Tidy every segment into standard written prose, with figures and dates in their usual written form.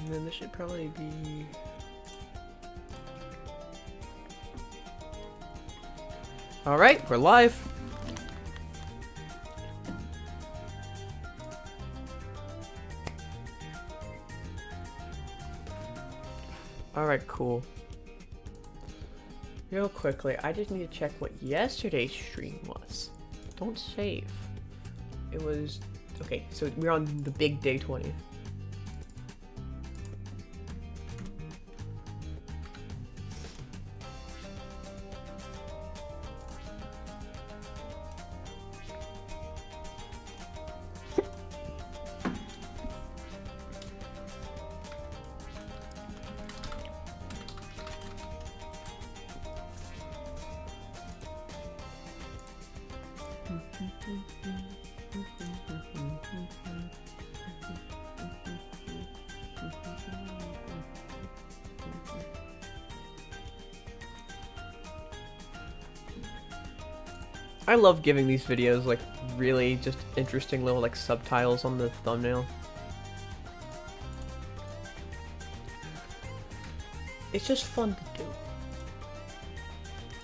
And then this should probably be... Alright, we're live. Alright, cool. Real quickly, I just need to check what yesterday's stream was. Don't save. It was... Okay, so we're on the big day 20. I love giving these videos like really just interesting little like subtitles on the thumbnail. It's just fun to do.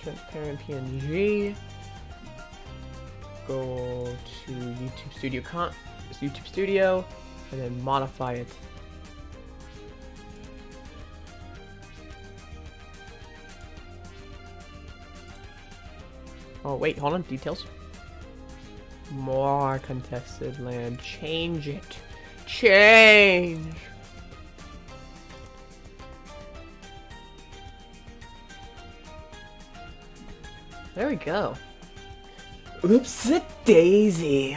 Transparent PNG. Go to YouTube Studio, and then modify it. Oh wait, hold on, details. More contested land. Change it. Change! There we go. Oops-a-daisy.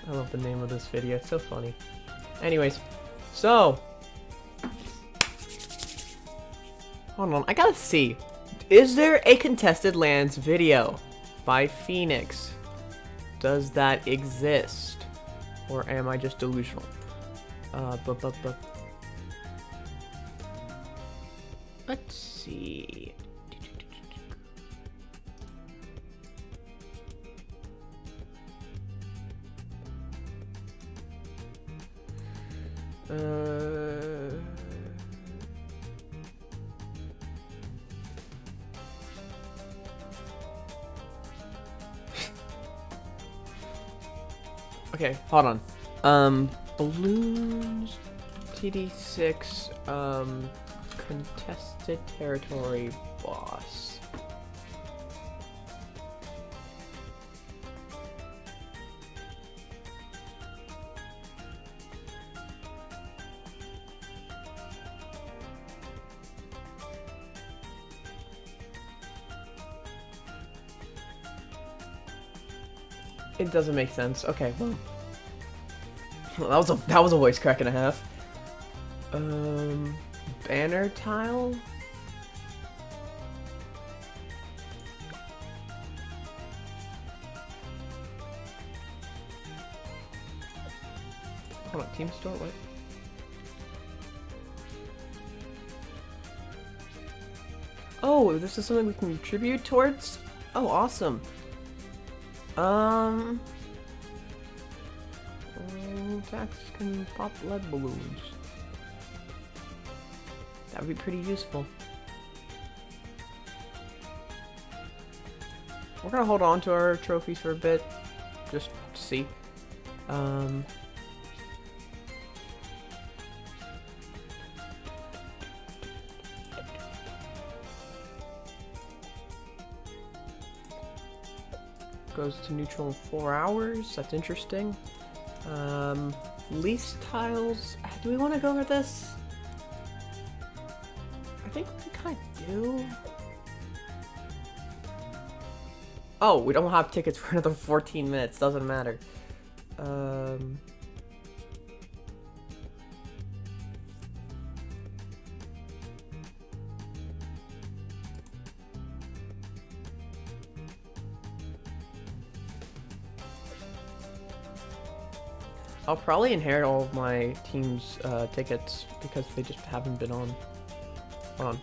I love the name of this video, it's so funny. Anyways, so... Hold on, I gotta see. Is there a Contested Lands video by Phoenix? Does that exist? Or am I just delusional? Let's see. Okay, hold on. Balloons, TD6, contested territory boss. It doesn't make sense. Okay, well, that was a voice crack and a half. Banner tile. Hold on, team store. What? Oh, this is something we can contribute towards. Oh, awesome. Tax can pop lead balloons. That would be pretty useful. We're gonna hold on to our trophies for a bit, just to see. Goes to neutral in 4 hours. That's interesting. Lease tiles. Do we want to go over this? I think we kind of do. Oh, we don't have tickets for another 14 minutes. Doesn't matter. I'll probably inherit all of my team's tickets because they just haven't been on. Hold on.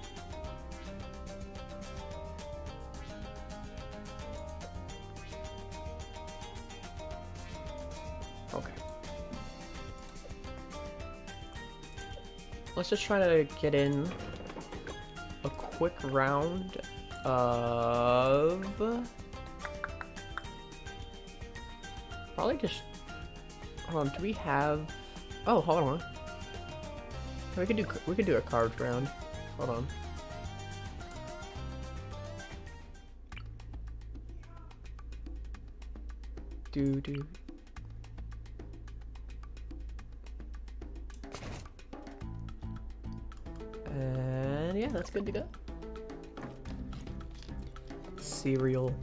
Okay. Let's just try to get in a quick round of probably just hold on, do we have oh hold on. We could do a cards round. Hold on. Do and yeah, that's good to go. Cereal.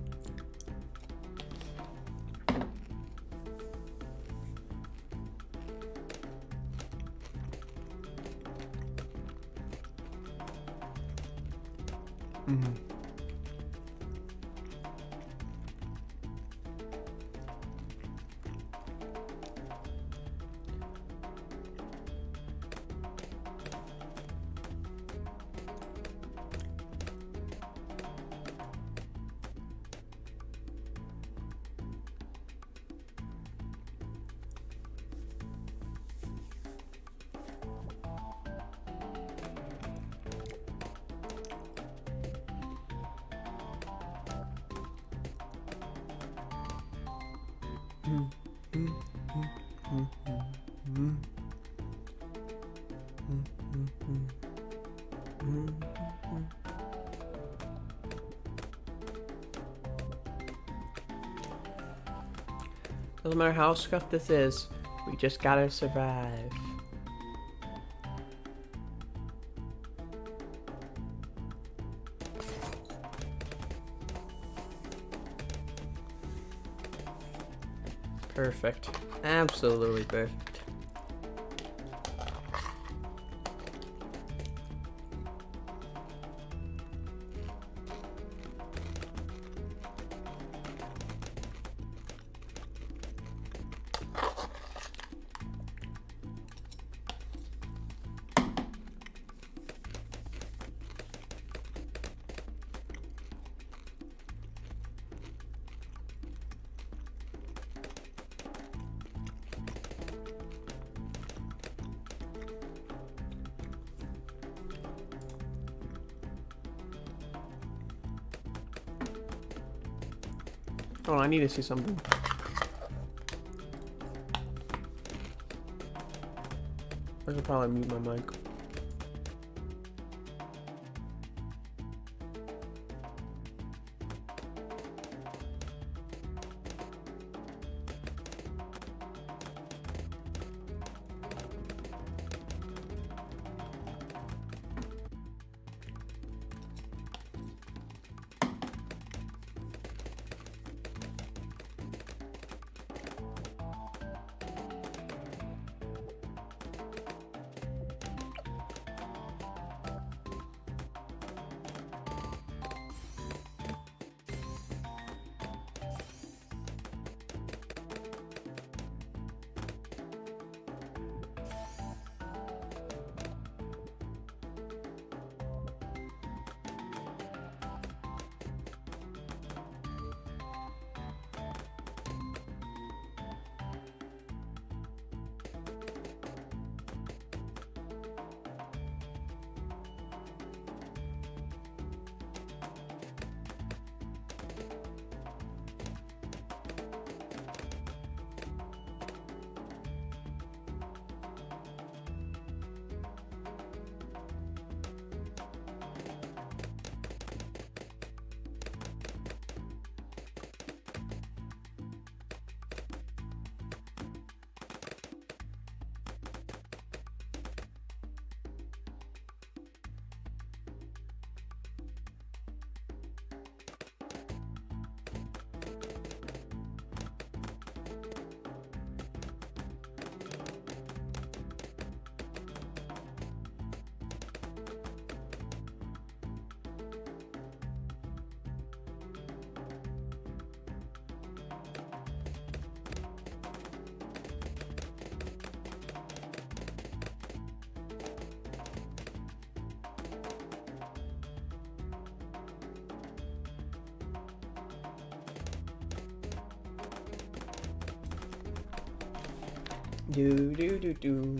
Doesn't matter how scuffed this is, we just gotta survive. Perfect. Absolutely perfect. Oh, I need to see something. I should probably mute my mic. Do do do do.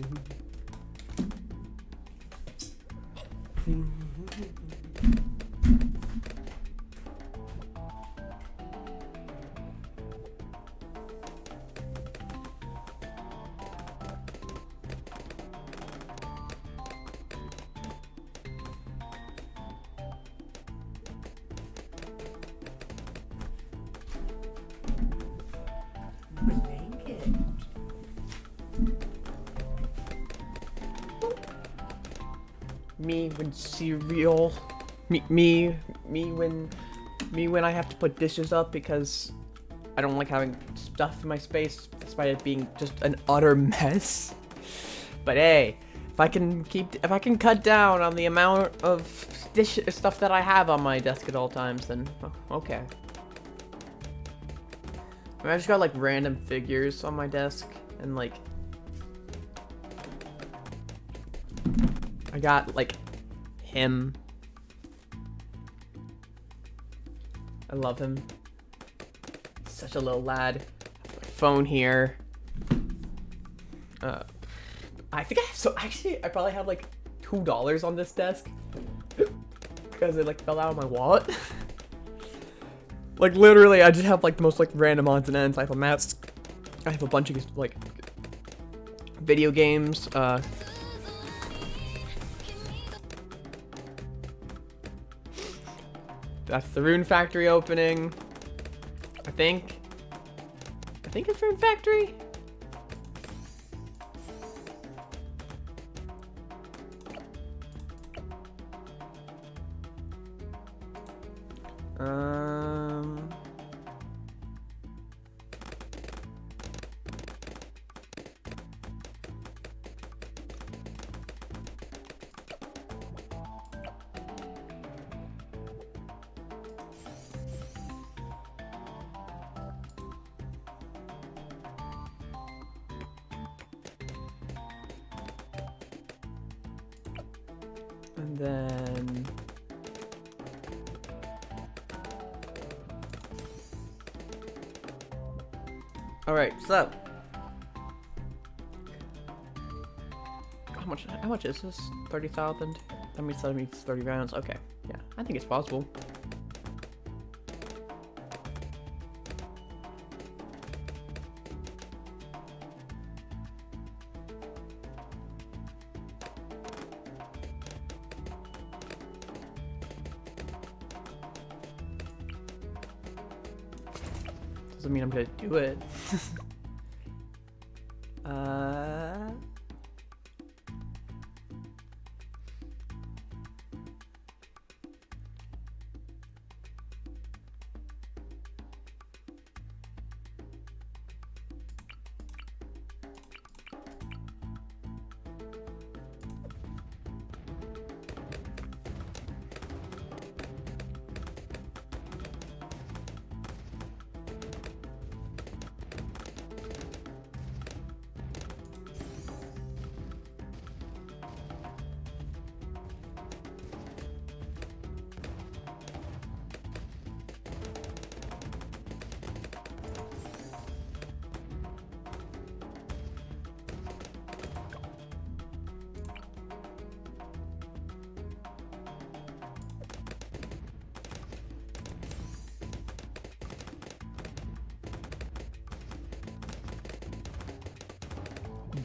Me when cereal. Me when I have to put dishes up because I don't like having stuff in my space, despite it being just an utter mess. But hey, if I can cut down on the amount of stuff that I have on my desk at all times, then okay. I mean, I just got like random figures on my desk, and like I got like him. I love him. Such a little lad. My phone here. I think I have, so actually I probably have like $2 on this desk because it like fell out of my wallet. Like literally I just have like the most like random odds and ends. I have a mask. I have a bunch of like video games. That's the Rune Factory opening. I think it's Rune Factory. And then all right, so how much is this? 30,000? That means 30 rounds. Okay, yeah, I think it's possible. Doesn't mean I'm gonna do it.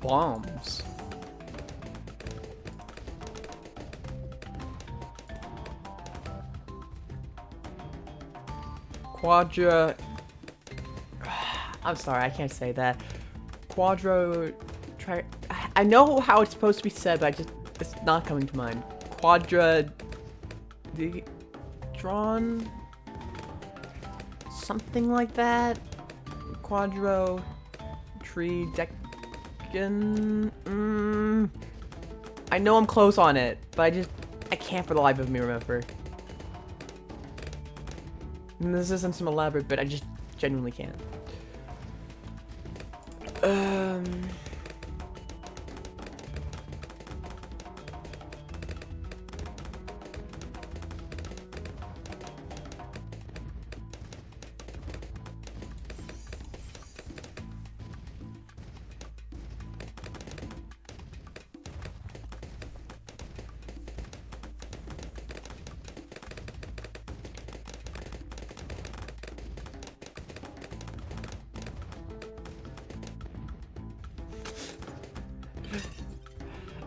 Bombs. Quadra. I'm sorry, I can't say that. Quadro. I know how it's supposed to be said, but it's not coming to mind. Quadra. Drawn. Something like that. Quadro. Tree deck. I know I'm close on it, but I can't for the life of me remember. And this isn't some elaborate, but I just genuinely can't.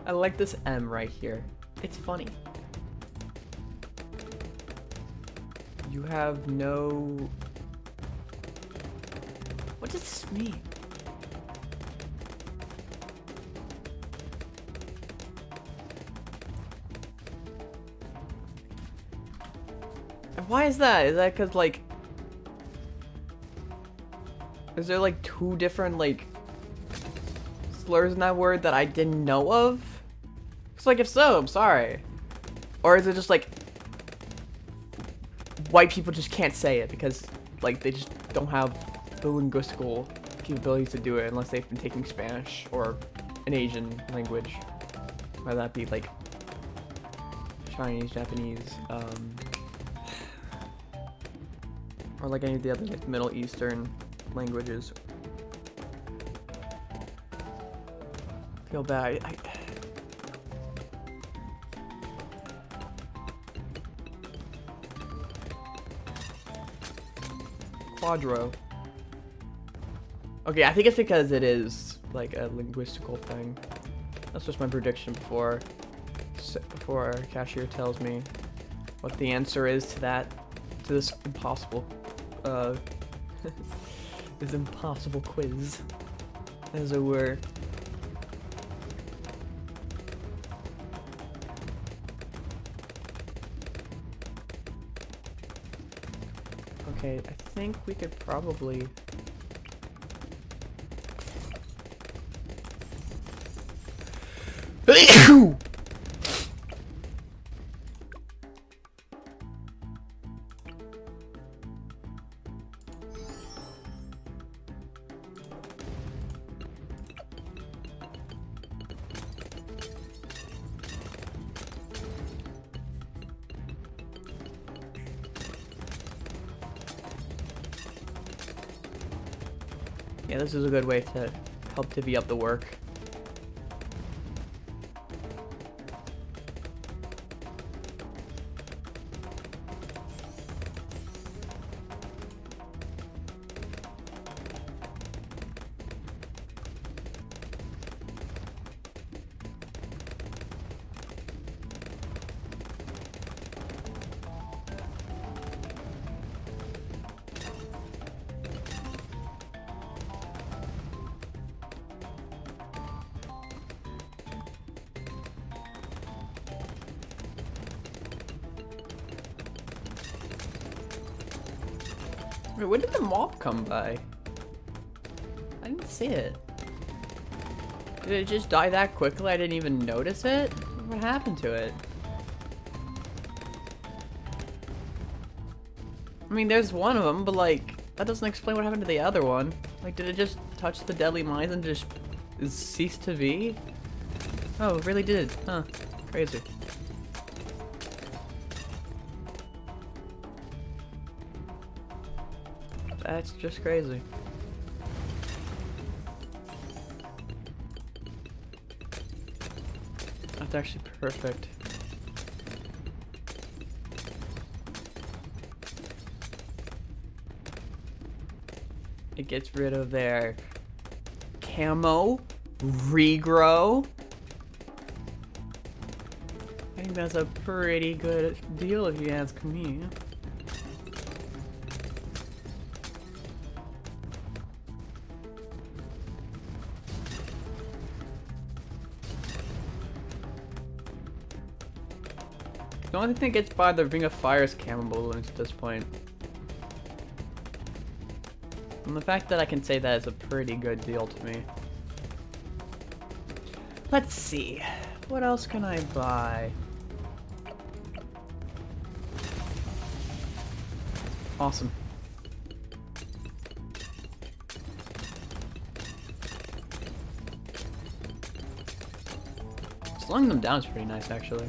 I like this M right here. It's funny. You have no... What does this mean? And why is that? Is that because, like... Is there, like, two different, like... slurs in that word that I didn't know of? Because, like, if so, I'm sorry. Or is it just, like... white people just can't say it because, like, they just don't have the linguistical capabilities to do it unless they've been taking Spanish or an Asian language. Whether that be, like, Chinese, Japanese, or, like, any of the other, like, Middle Eastern languages. I feel bad. Quadro. Okay, I think it's because it is like a linguistical thing. That's just my prediction before our cashier tells me what the answer is to this impossible this impossible quiz, as it were. Okay, I think we could probably... Yeah, this is a good way to help divvy up the work. Wait, when did the mob come by? I didn't see it. Did it just die that quickly? I didn't even notice it? What happened to it? I mean, there's one of them, but like, that doesn't explain what happened to the other one. Like, did it just touch the deadly mines and just cease to be? Oh, it really did. Huh. Crazy. That's just crazy. That's actually perfect. It gets rid of their camo, regrow. I think that's a pretty good deal if you ask me. The only thing that gets by the Ring of Fire's camo balloons at this point. And the fact that I can say that is a pretty good deal to me. Let's see. What else can I buy? Awesome. Slowing them down is pretty nice, actually.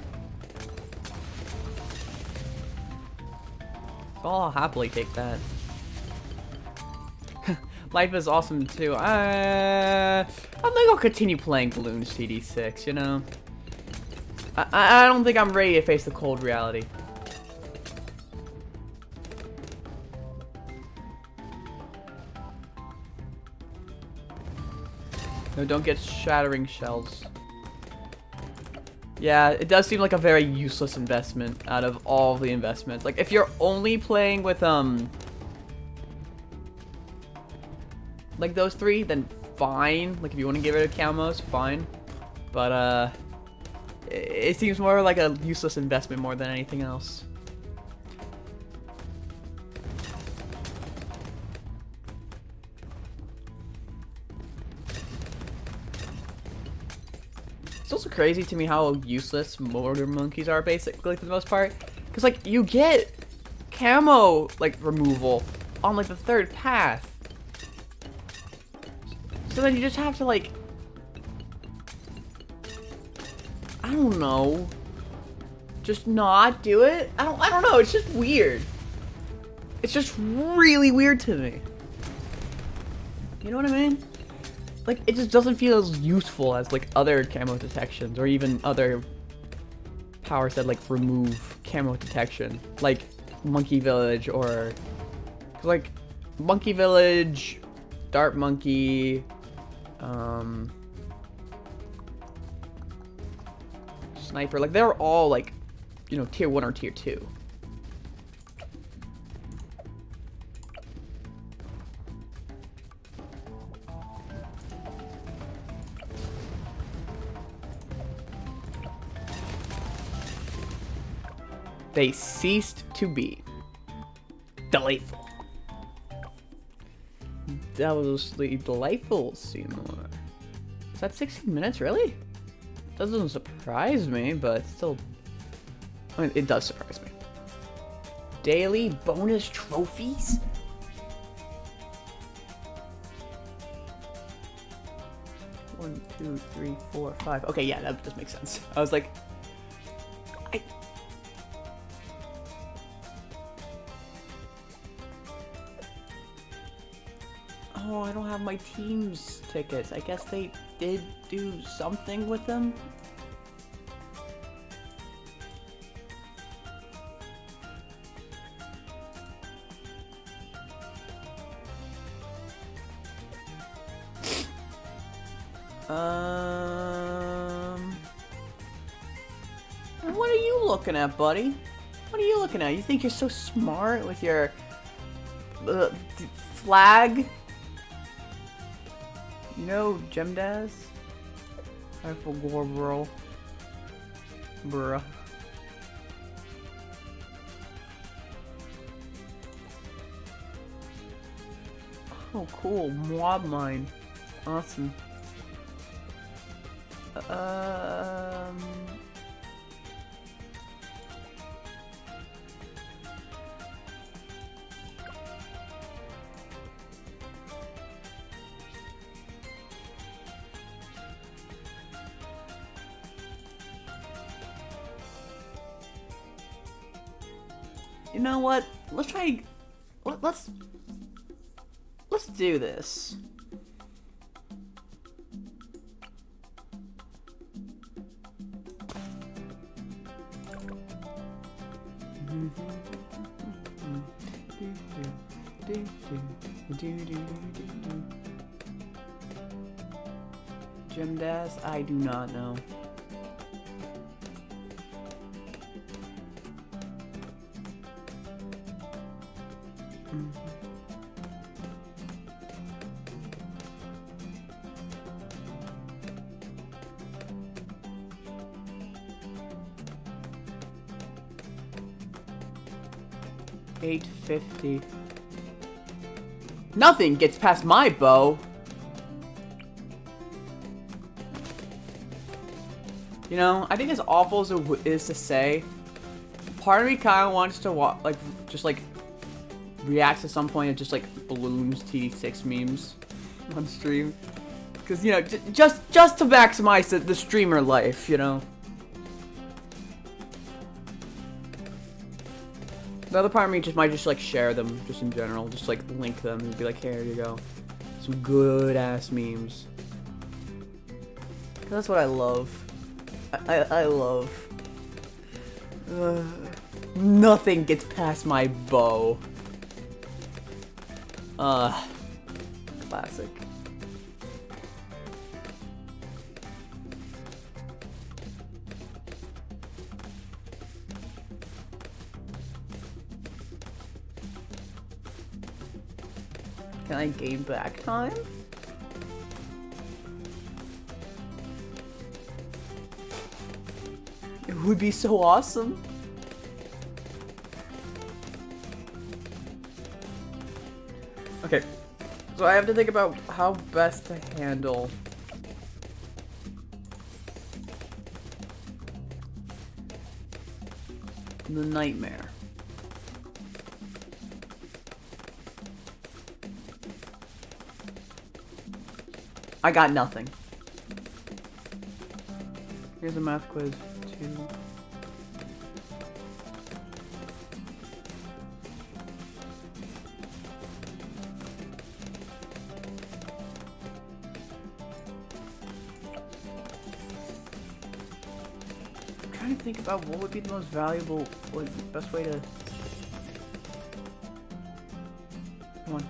I'll happily take that. Life is awesome too. I think I'll continue playing Balloon CD6, you know? I don't think I'm ready to face the cold reality. No, don't get shattering shells. Yeah, it does seem like a very useless investment out of all the investments. Like, if you're only playing with, like those three, then fine. Like, if you want to get rid of camos, fine. But, it seems more like a useless investment more than anything else. It's also crazy to me how useless mortar monkeys are, basically, for the most part. Because, like, you get camo, like, removal on, like, the third path. So then you just have to, like, I don't know, just not do it? I don't know, it's just weird. It's just really weird to me. You know what I mean? Like, it just doesn't feel as useful as, like, other camo detections, or even other powers that, like, remove camo detection. Like, Monkey Village, or... like, Monkey Village, Dart Monkey, Sniper, like, they're all, like, you know, tier 1 or tier 2. They ceased to be delightful. Devilishly delightful, Seymour. Is that 16 minutes, really? That doesn't surprise me, but still... I mean, it does surprise me. Daily bonus trophies? One, two, three, four, five. Okay, yeah, that does make sense. I was like... Oh, I don't have my team's tickets. I guess they did do something with them. What are you looking at, buddy? What are you looking at? You think you're so smart with your flag? You know, Gemdaz? I forgot, bro. Bruh. Oh, cool. Mob mine. Awesome. You know what? Let's try. Let's do this. Gemdaz? I do not know. $8.50. Nothing gets past my bow. You know, I think as awful as it is to say, part of me kind of wants to react to some point of just like balloons TD6 memes on stream, because you know, just to maximize the streamer life, you know. The other part of me might just like share them just in general, just like link them and be like, here you go, some good ass memes. That's what I love. I love. Nothing gets past my bow. Classic. Can I gain back time? It would be so awesome. Okay, so I have to think about how best to handle the nightmare. I got nothing. Here's a math quiz 2. I'm trying to think about what would be the most valuable, what the best way to... Come on.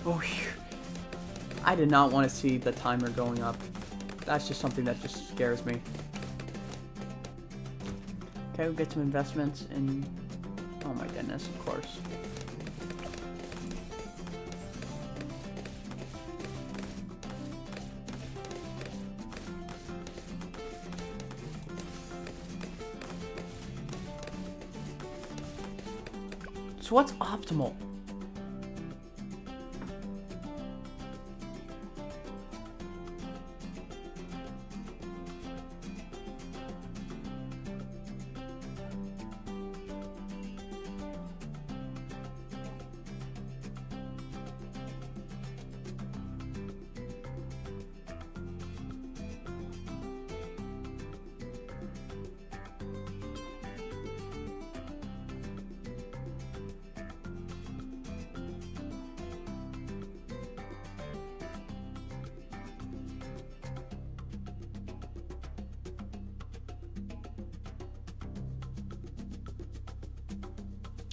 Oh, phew. I did not want to see the timer going up. That's just something that just scares me. Okay, we'll get some investments in... Oh my goodness, of course. So what's optimal?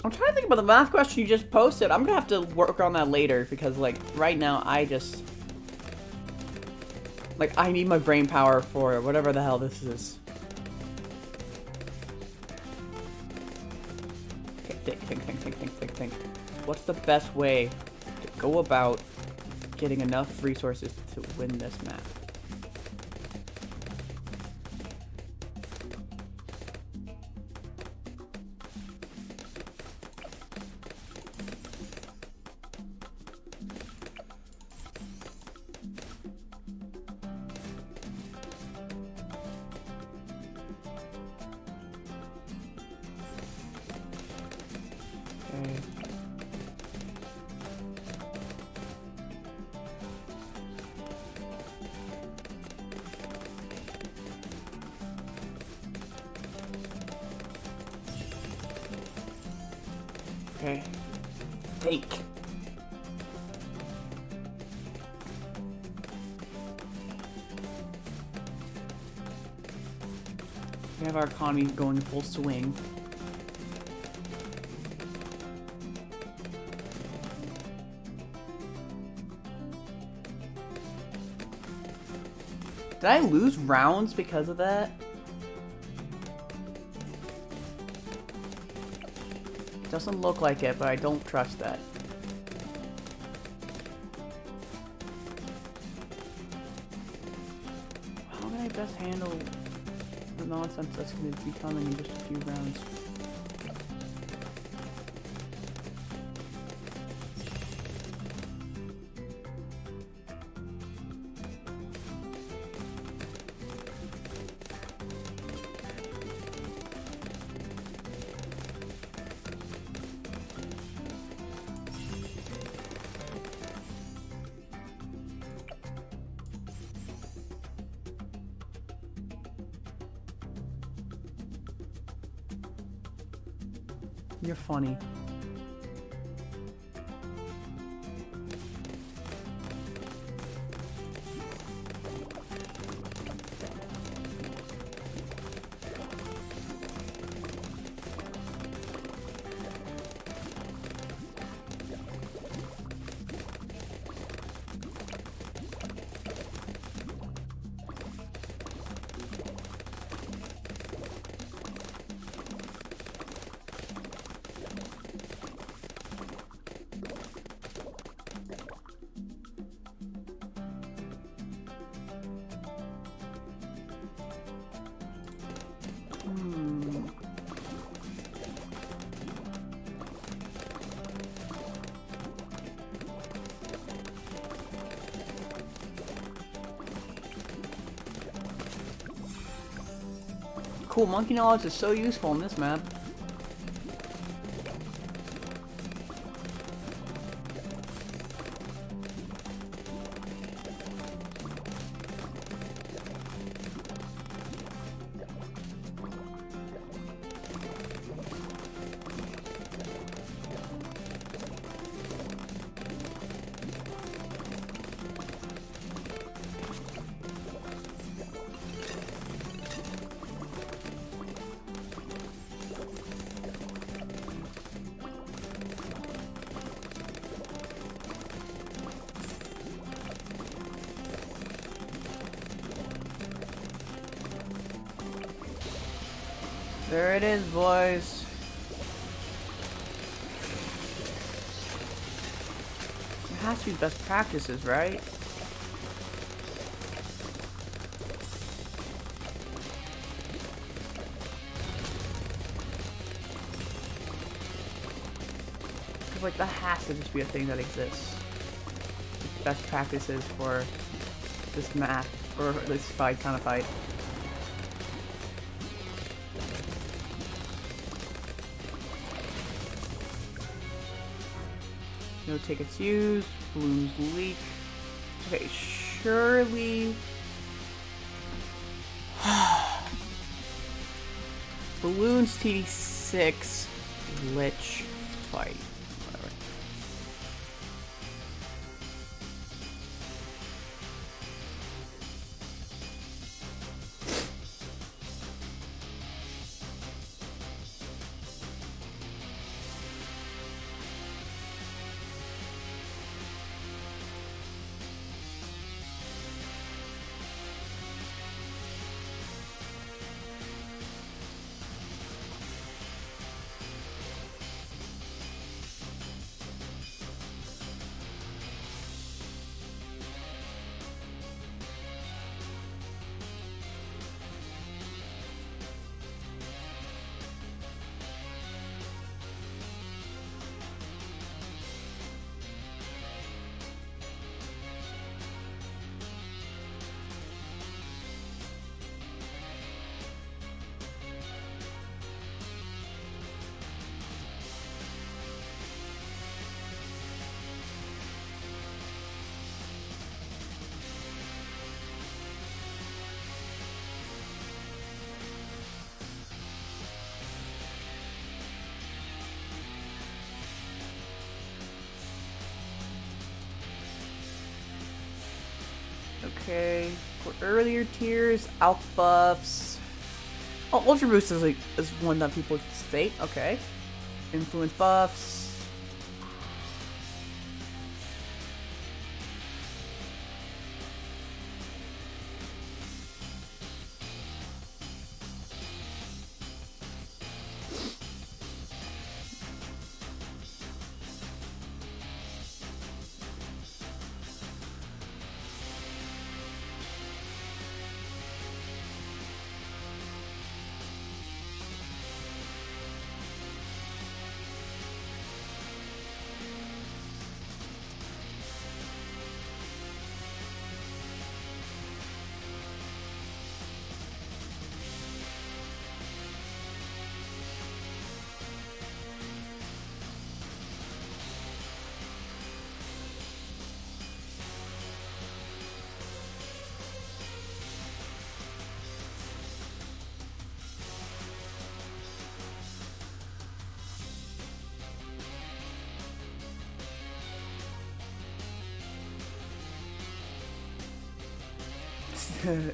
I'm trying to think about the math question you just posted. I'm gonna have to work on that later because, like, right now I just... Like, I need my brain power for whatever the hell this is. Okay, think. What's the best way to go about getting enough resources to win this map? Okay. Think. We have our economy going full swing. Did I lose rounds because of that? Doesn't look like it, but I don't trust that. How can I best handle the nonsense that's going to be coming in just a few rounds? You're funny. Cool, monkey knowledge is so useful on this map. There it is, boys. It has to be best practices, right? Because, like, that has to just be a thing that exists. Best practices for this map, or this fight, kind of fight. No tickets used. Balloons leak. Okay, surely. Balloons TD6 Lich fight. Whatever. Okay, for earlier tiers, alpha buffs. Oh, Ultra Boost is like is one that people state. Okay, influence buffs.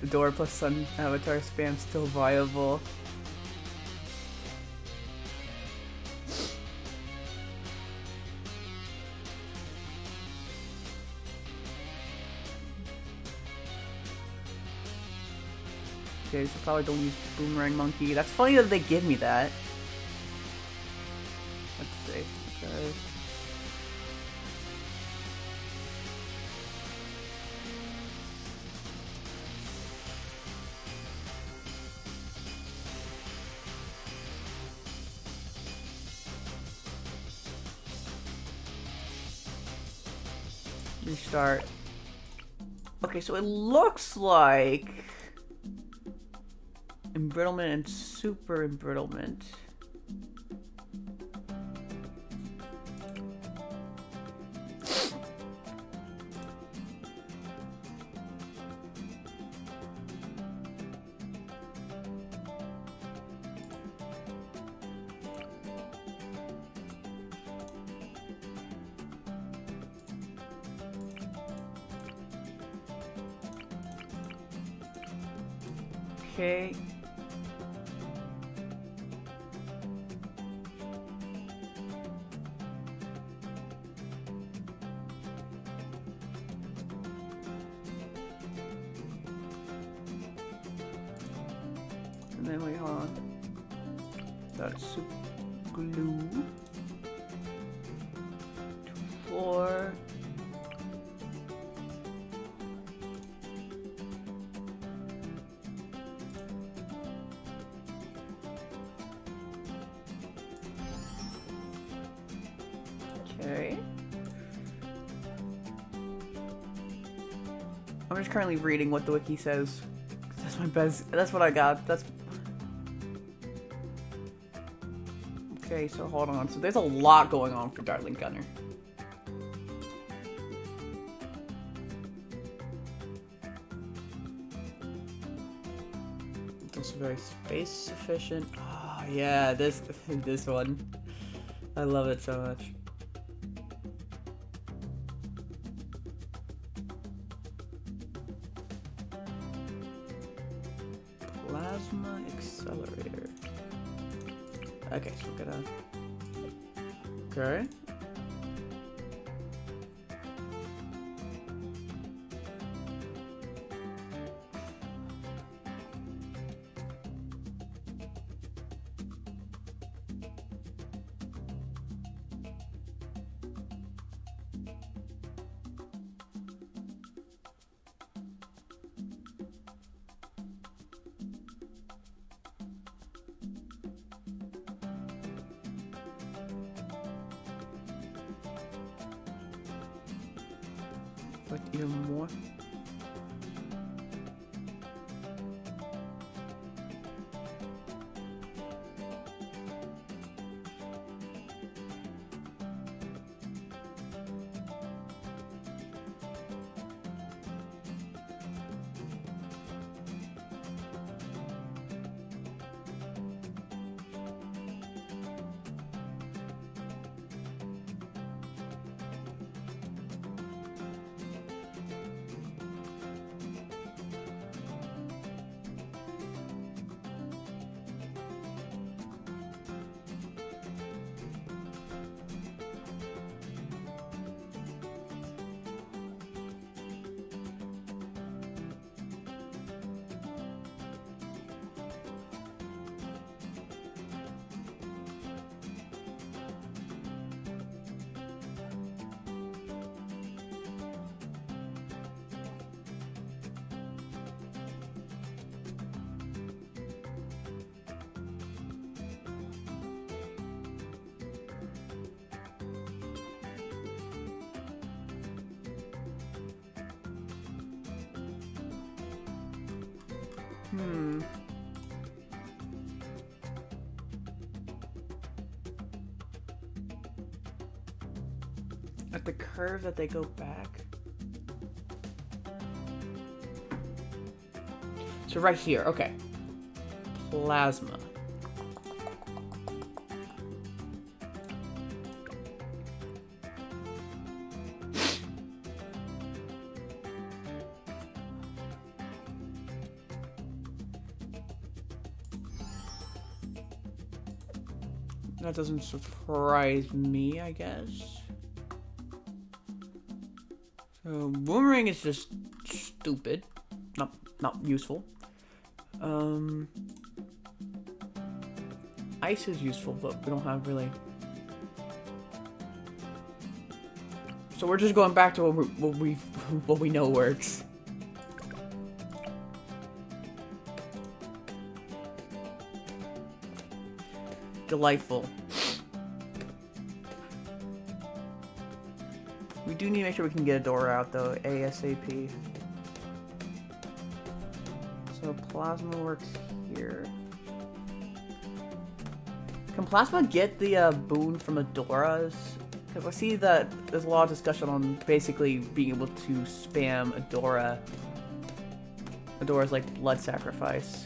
Door plus Sun avatar spam still viable. Okay, so probably don't use Boomerang Monkey. That's funny that they give me that. Let's see. Okay. Restart. Okay, so it looks like embrittlement and super embrittlement. Okay. And then wait, hold on. That's super glue. 4. Okay. I'm just currently reading what the wiki says. That's my best. That's what I got. That's. Okay, so hold on. So there's a lot going on for Darling Gunner. It's very space efficient. Oh yeah, this one. I love it so much. Plasma accelerator. Okay, so we're gonna. Okay. But even more. At the curve that they go back. So right here, okay. Plasma. That doesn't surprise me, I guess. So boomerang is just stupid, not useful. Ice is useful, but we don't have really. So we're just going back to what we know works. Delightful. We do need to make sure we can get a door out though, ASAP. So plasma works here. Can Plasma get the boon from Adoras? Because I see that there's a lot of discussion on basically being able to spam Adora. Adora's like blood sacrifice.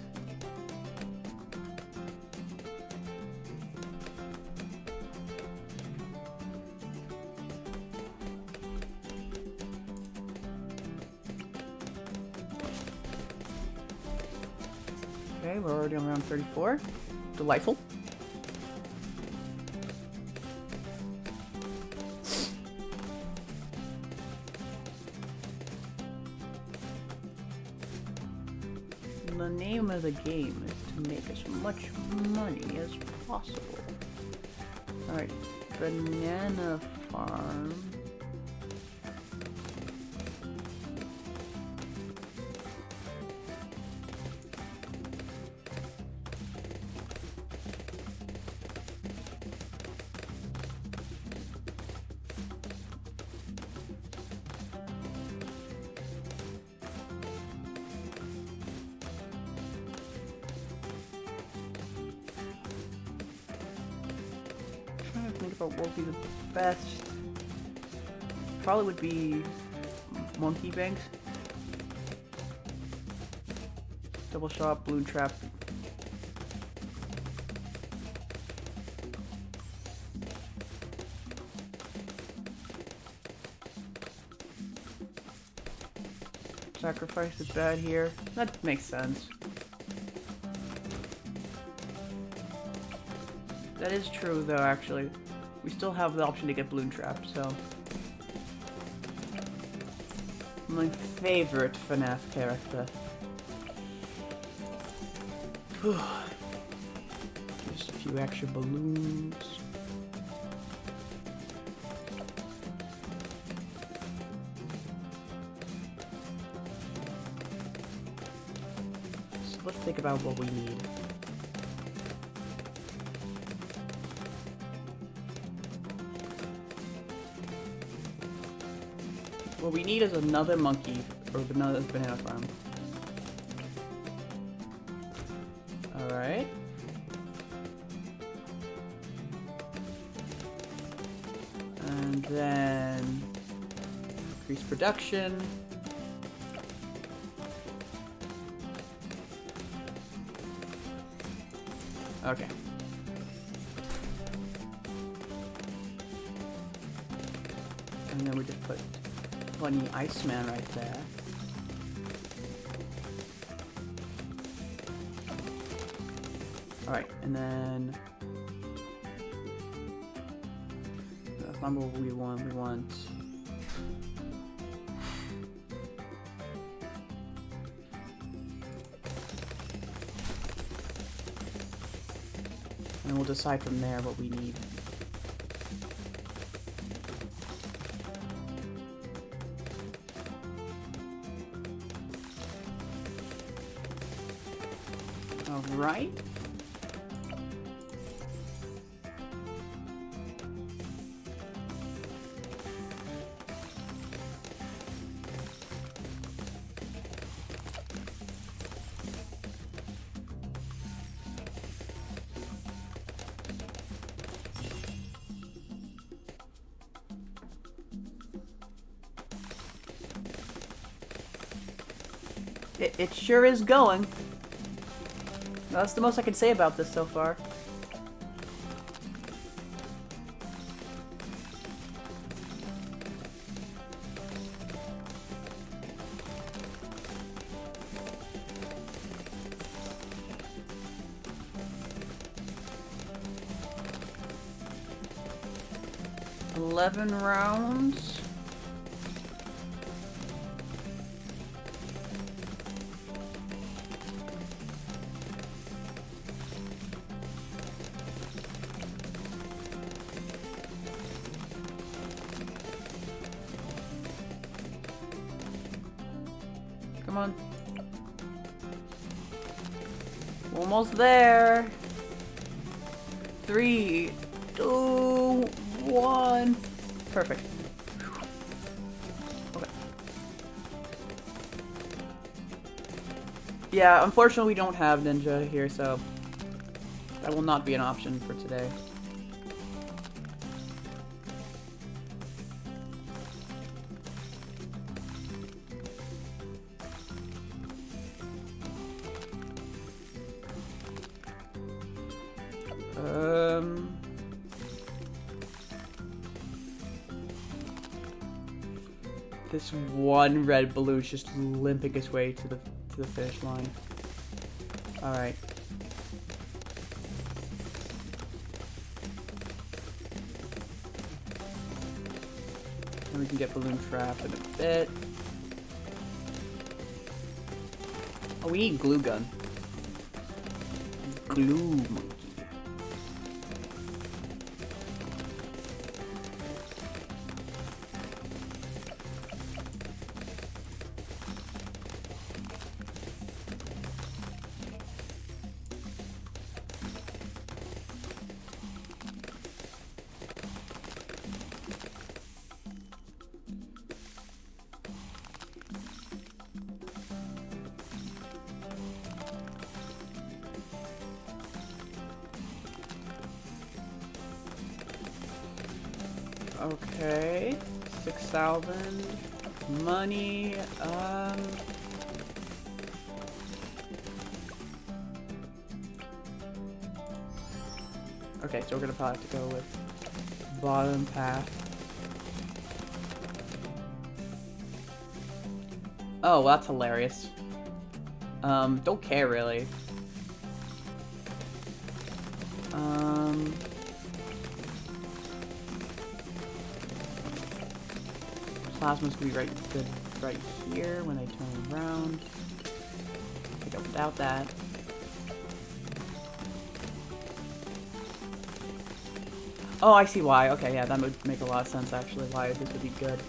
Okay, we're already on round 34. Delightful. The name of the game is to make as much money as possible. Alright, banana farm. Think about what would be the best. Probably would be monkey banks. Double shot, balloon trap. Sacrifice is bad here. That makes sense. That is true though, actually. We still have the option to get balloon trap, so. My favorite FNAF character. Just a few extra balloons. So let's think about what we need. What we need is another monkey, or another banana farm. Alright. And then increase production. Okay. And then we just put funny Iceman right there. Alright, and then that's not what we want. We want and we'll decide from there what we need. Alright. It sure is going. That's the most I can say about this so far. $11 rounds. Come on. Almost there. 3, 2, 1. Perfect. Okay. Yeah, unfortunately we don't have ninja here, so that will not be an option for today. This one red balloon's just limping its way to the finish line. All right. And we can get balloon trap in a bit. Oh, we need glue gun. Glue monkey. Okay, 6,000 money. Okay, so we're gonna probably have to go with bottom path. Oh, well, that's hilarious. Don't care really. Plasma's gonna be right here when they turn around. I think I doubt that. Oh, I see why. Okay, yeah, that would make a lot of sense actually. Why this would be good.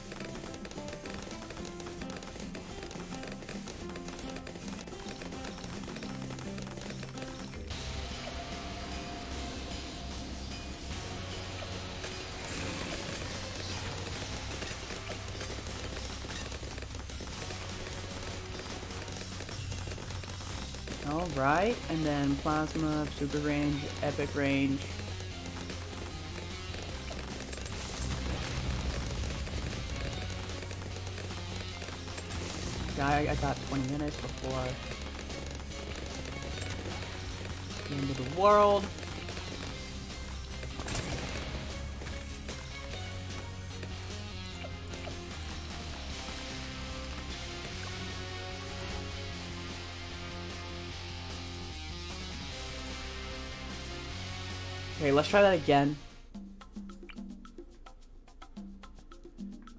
Alright, and then plasma, super range, epic range. I got 20 minutes before the end of the world. Okay, let's try that again.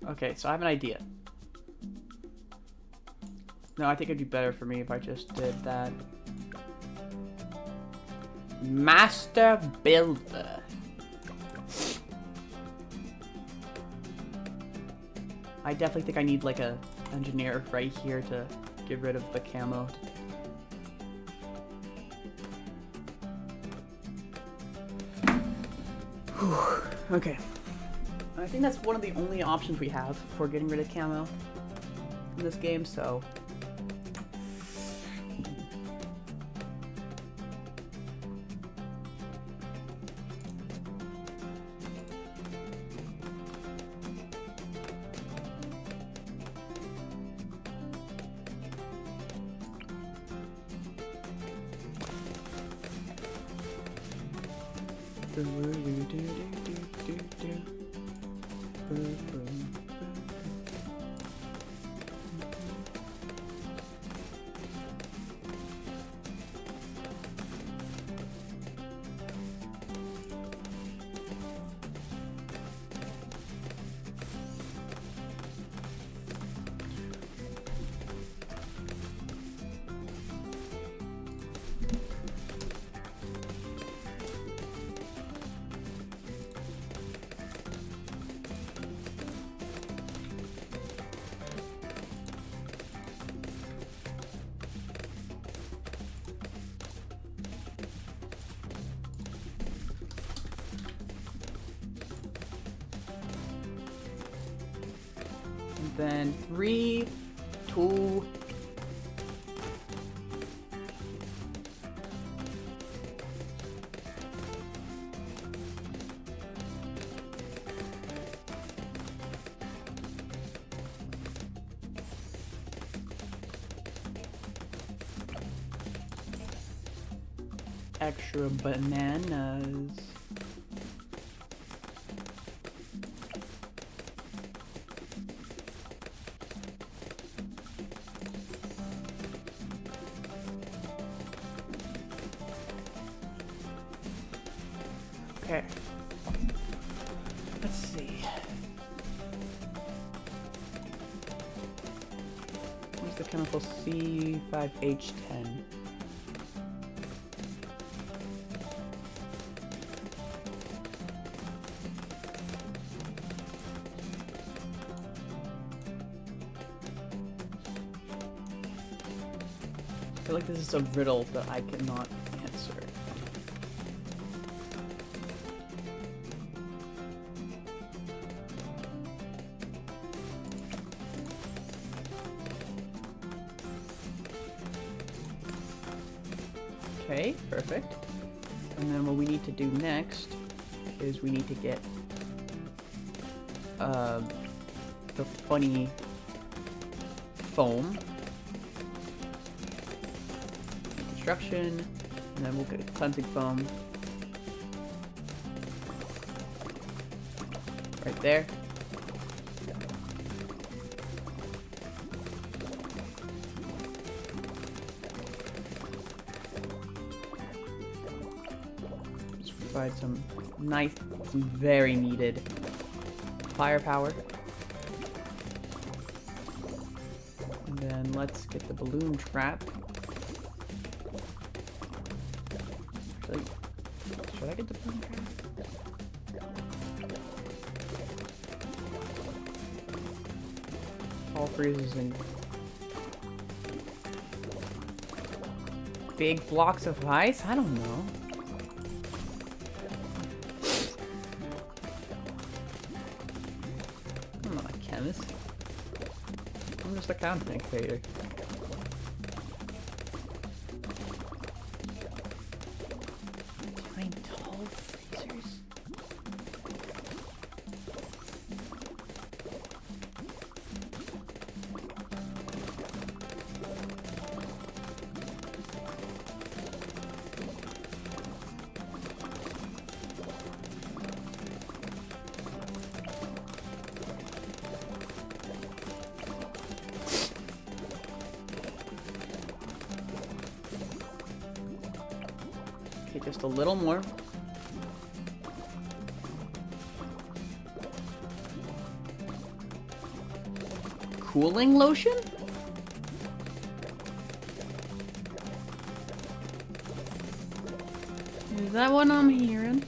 Okay, so I have an idea. No, I think it'd be better for me if I just did that. Master Builder. I definitely think I need like a engineer right here to get rid of the camo. Okay. I think that's one of the only options we have for getting rid of camo in this game, so... Then 3, 2, extra bananas. Okay. Let's see. Use the chemical C5H10. I feel like this is a riddle that I cannot answer. Okay, perfect. And then what we need to do next is we need to get the funny foam. Construction, and then we'll get a cleansing foam. Right there. Provide some nice, some very needed firepower. And then let's get the balloon trap. Actually, should I get the balloon trap? All freezes in big blocks of ice? I don't know. I'm not a chemist. I'm just a content creator. Tiny tall freezers. Okay, just a little more. Cooling lotion? Is that what I'm hearing?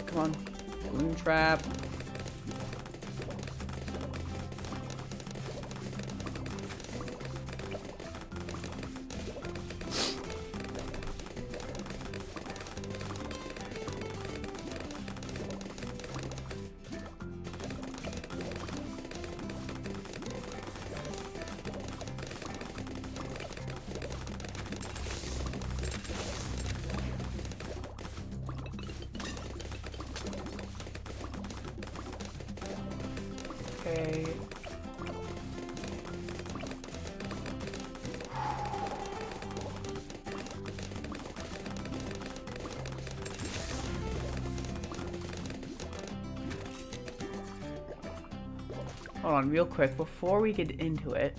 Come on. Balloon trap. Okay. Hold on, real quick, before we get into it.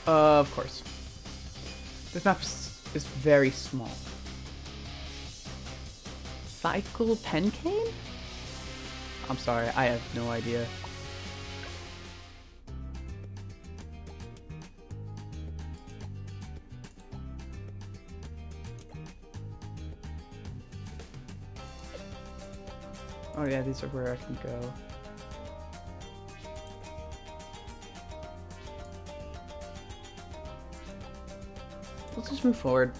Of course. This map is very small. Cycle Pencane? I'm sorry, I have no idea. Oh yeah, these are where I can go. Let's just move forward.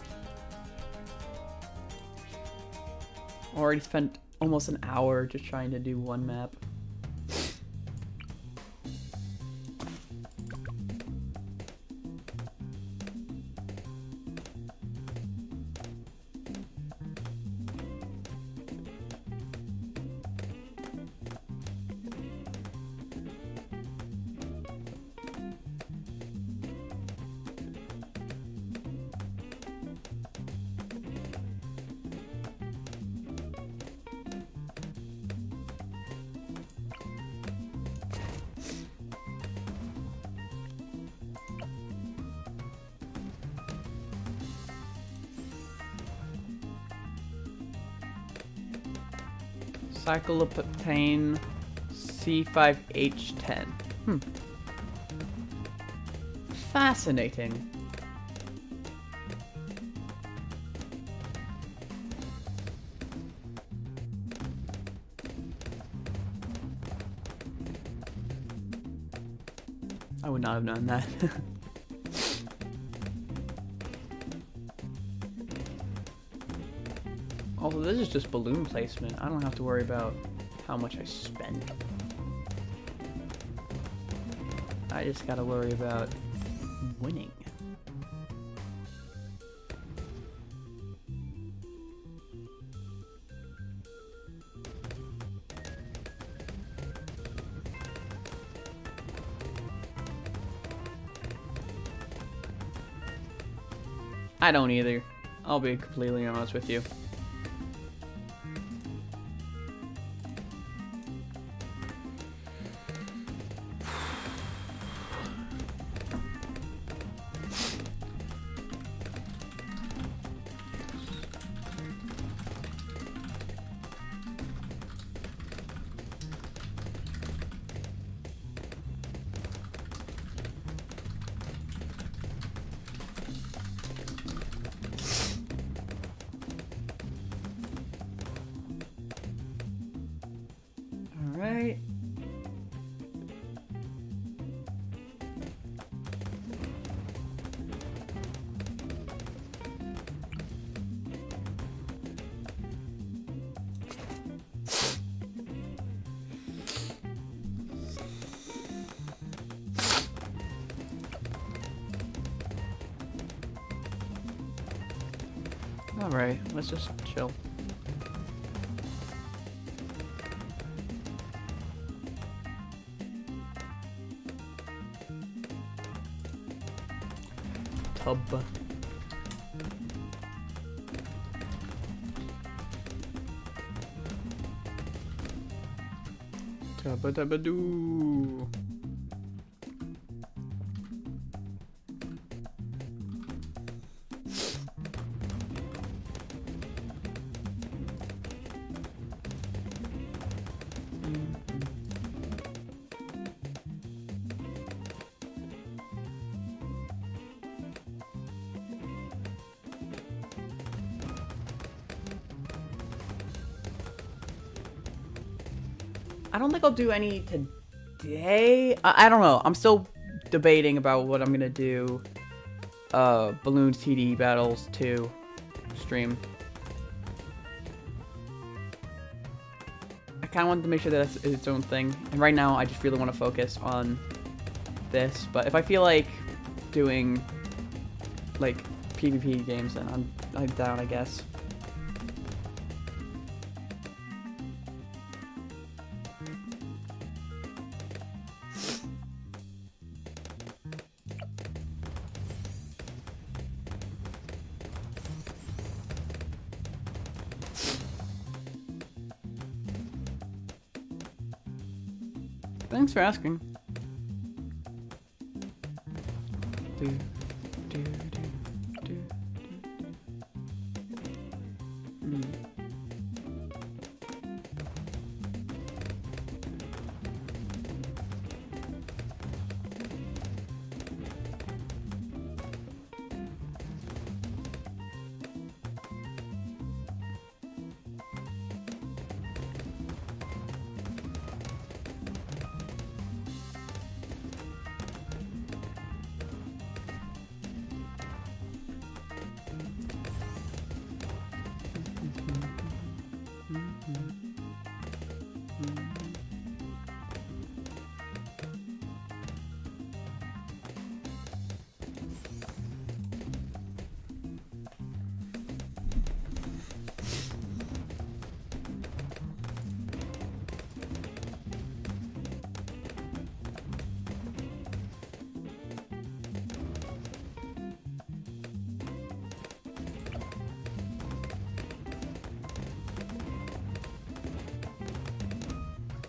Already spent almost an hour just trying to do one map. Cyclopentane C5H10. Fascinating. I would not have known that. Although this is just balloon placement, I don't have to worry about how much I spend. I just gotta worry about winning. I don't either. I'll be completely honest with you. Alright. Alright, let's just chill. Tub. Tubba dubba doo. I don't think I'll do any today. I don't know. I'm still debating about what I'm gonna do. Balloon TD Battles 2 stream. I kind of wanted to make sure that it's its own thing. And right now, I just really want to focus on this. But if I feel like doing like PvP games, then I'm down, I guess. Thanks for asking. do, do.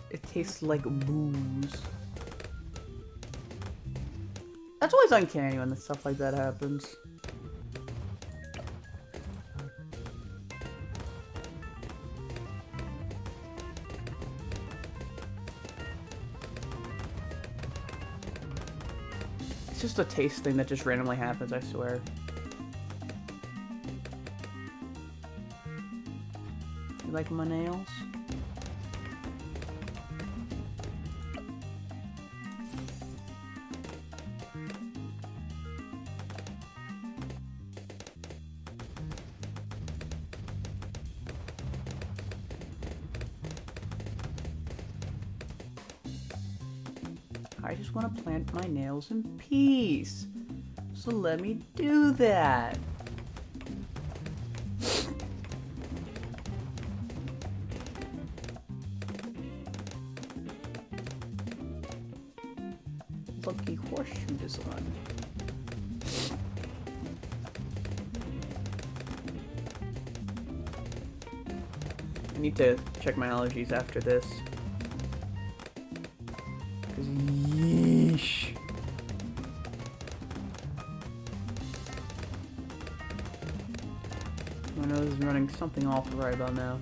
It tastes like booze. That's always uncanny when stuff like that happens. It's just a taste thing that just randomly happens, I swear. You like my nails? I just want to plant my nails in peace. So let me do that. Lucky horseshoe design. I need to check my allergies after this. Yeesh. My nose is running something awful right about now.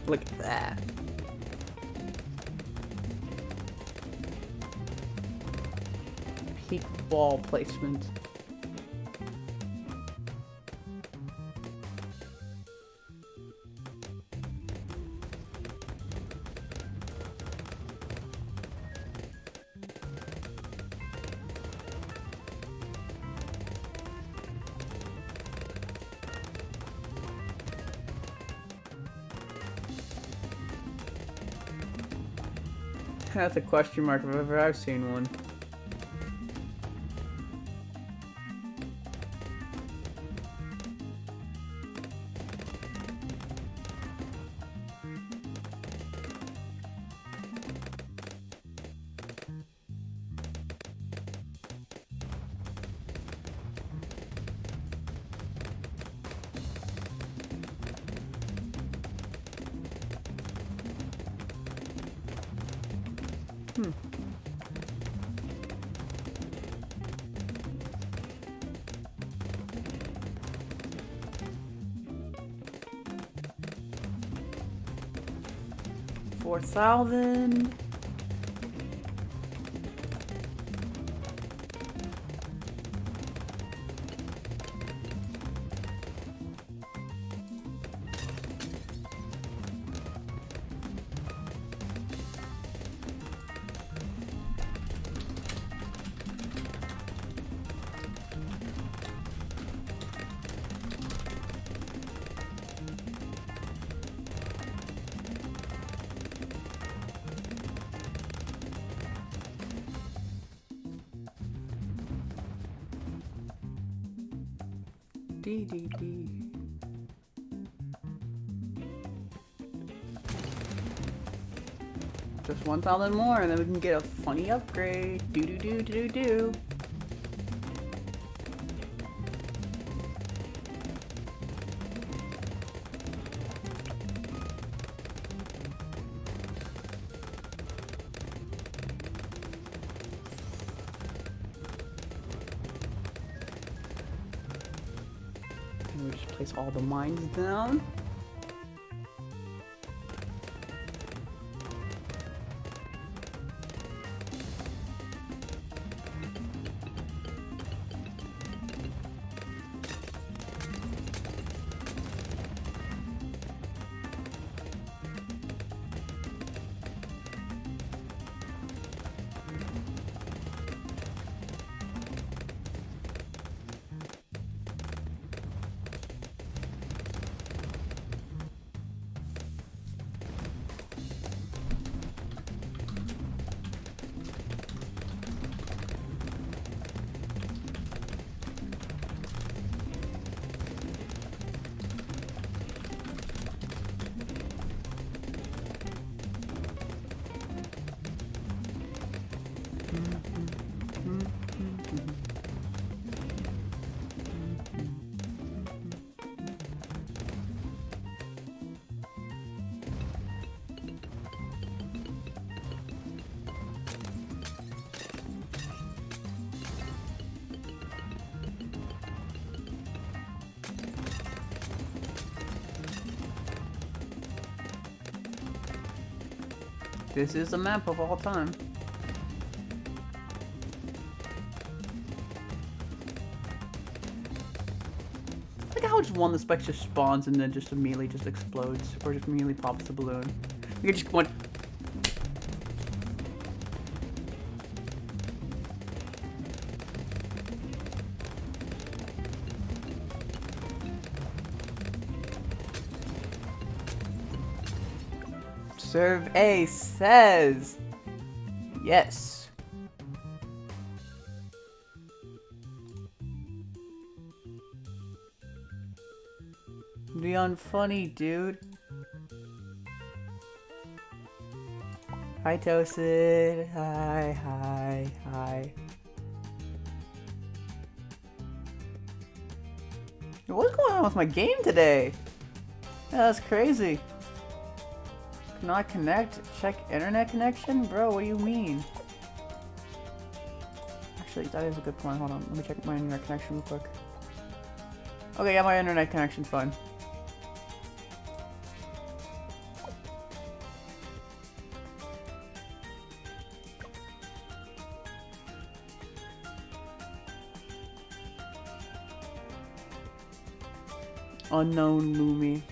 Look at that. Peak ball placement. That's a question mark if ever I've seen one. Hmm. $4,000. D. Just 1,000 more, and then we can get a funny upgrade. Do do do do do do. And we just place all the mines down. This is the map of all time. Look at how just one of the spikes just spawns and then just immediately just explodes, or just immediately pops the balloon. You can just went. Survey says yes. The unfunny dude. Hi Toasted. Hi. What's going on with my game today? Yeah, that's crazy. Cannot connect? Check internet connection? Bro, what do you mean? Actually, that is a good point. Hold on, let me check my internet connection real quick. Okay, yeah, my internet connection's fine. Unknown Lumi.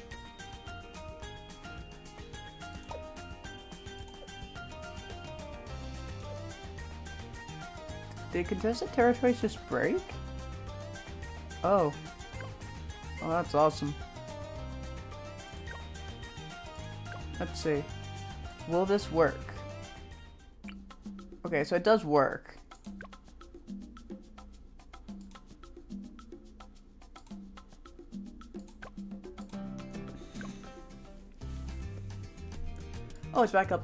Did contested territories just break? Oh. Oh, that's awesome. Let's see. Will this work? Okay, so it does work. Oh, it's back up.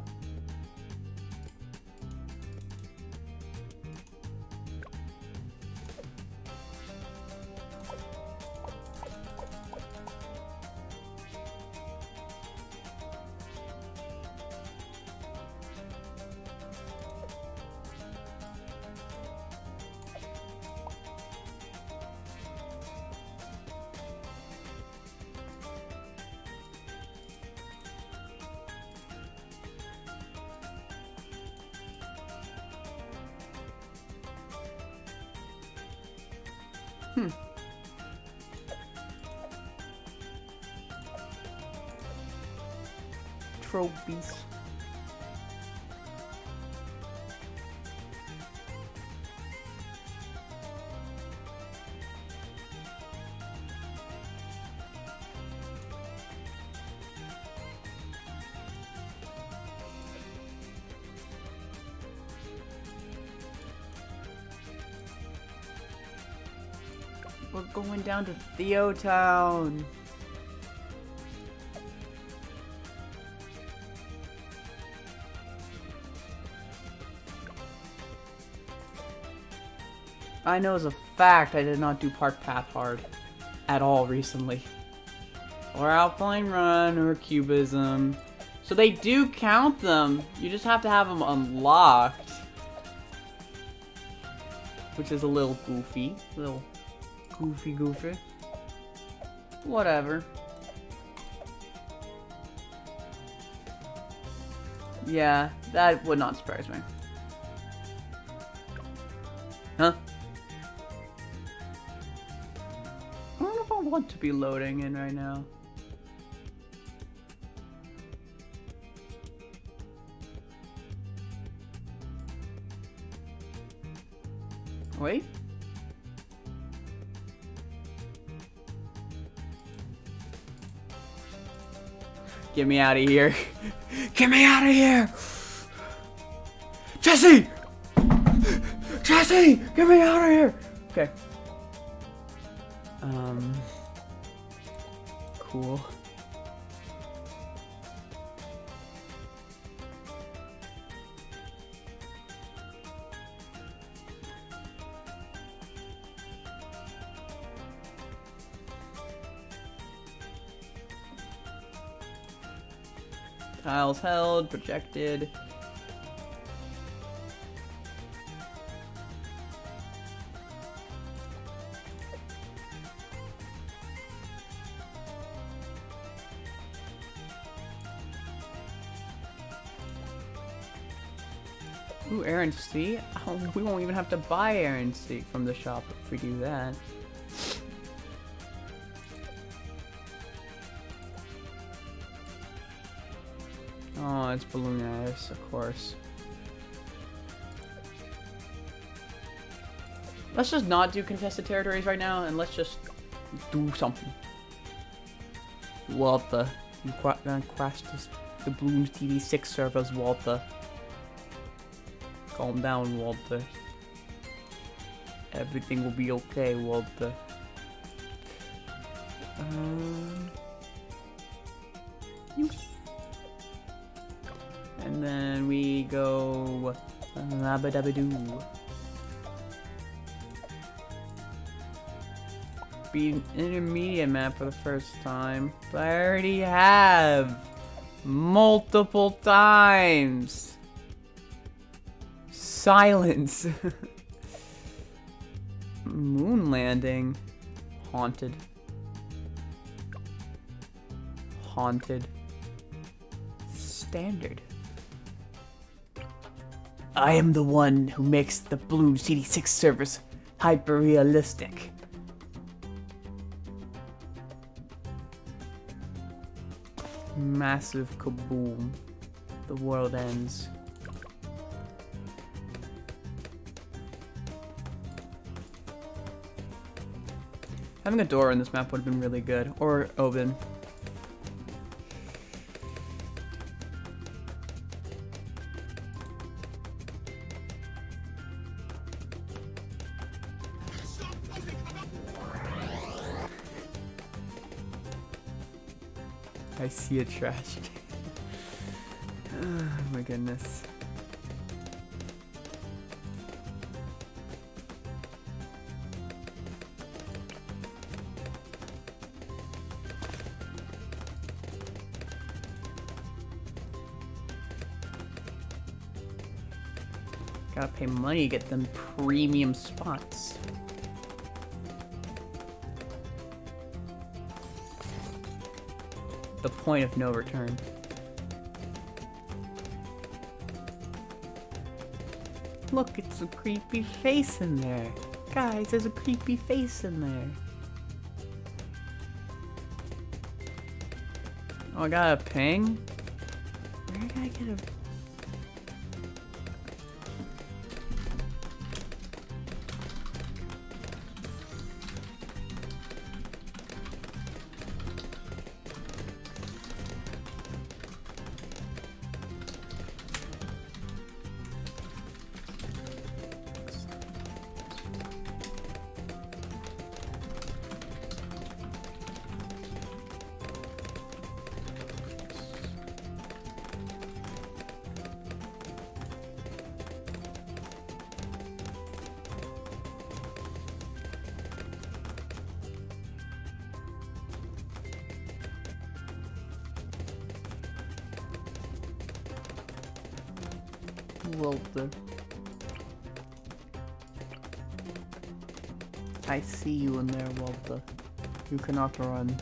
Trophies. We're going down to Theo Town. I know as a fact I did not do Park Path hard at all recently. Or Alpine Run or Cubism. So they do count them. You just have to have them unlocked. Which is a little goofy. A little goofy. Whatever. Yeah, that would not surprise me. Huh? I don't know if I want to be loading in right now. Wait. Get me out of here. Get me out of here! Jesse! Jesse! Get me out of here! Okay. Cool. Tiles held, projected. Ooh, Aaron C. Oh, we won't even have to buy Aaron C from the shop if we do that. Oh, it's balloon ice, of course. Let's just not do contested territories right now, and let's just do something. Walter, you crashed the Bloons TV6 servers, Walter. Calm down, Walter. Everything will be okay, Walter. You. And then we go labba-dabba-doo. Be an intermediate map for the first time, but I already have multiple times. Silence. Moon landing. Haunted. Haunted. Standard. I am the one who makes the Bloons TD6 servers hyper-realistic. Massive kaboom. The world ends. Having a door in this map would have been really good. Or Oben. I see a trash can. Oh my goodness. Gotta pay money to get them premium spots. The point of no return. Look, it's a creepy face in there. Guys, there's a creepy face in there. Oh, I got a ping? Where did I get a... Walter. I see you in there, Walter. You cannot run.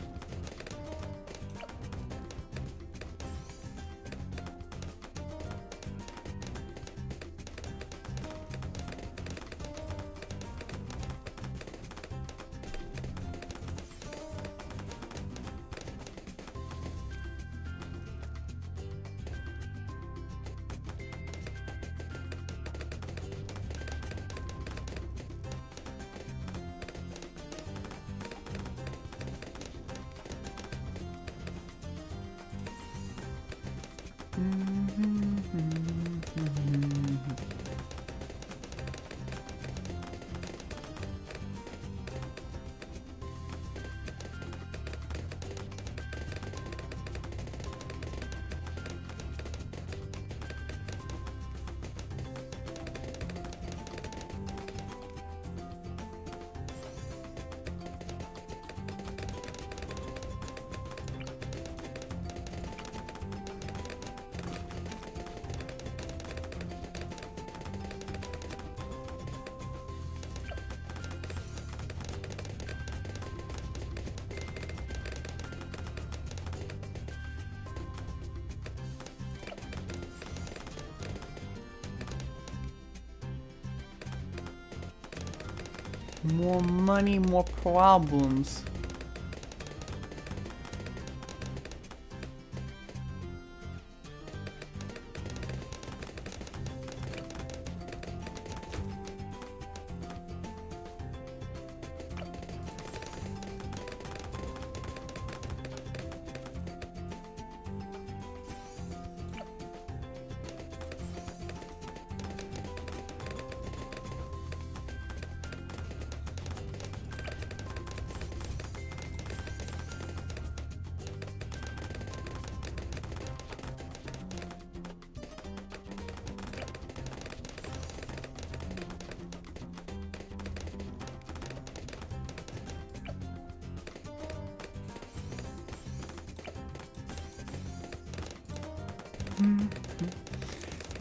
More money, more problems.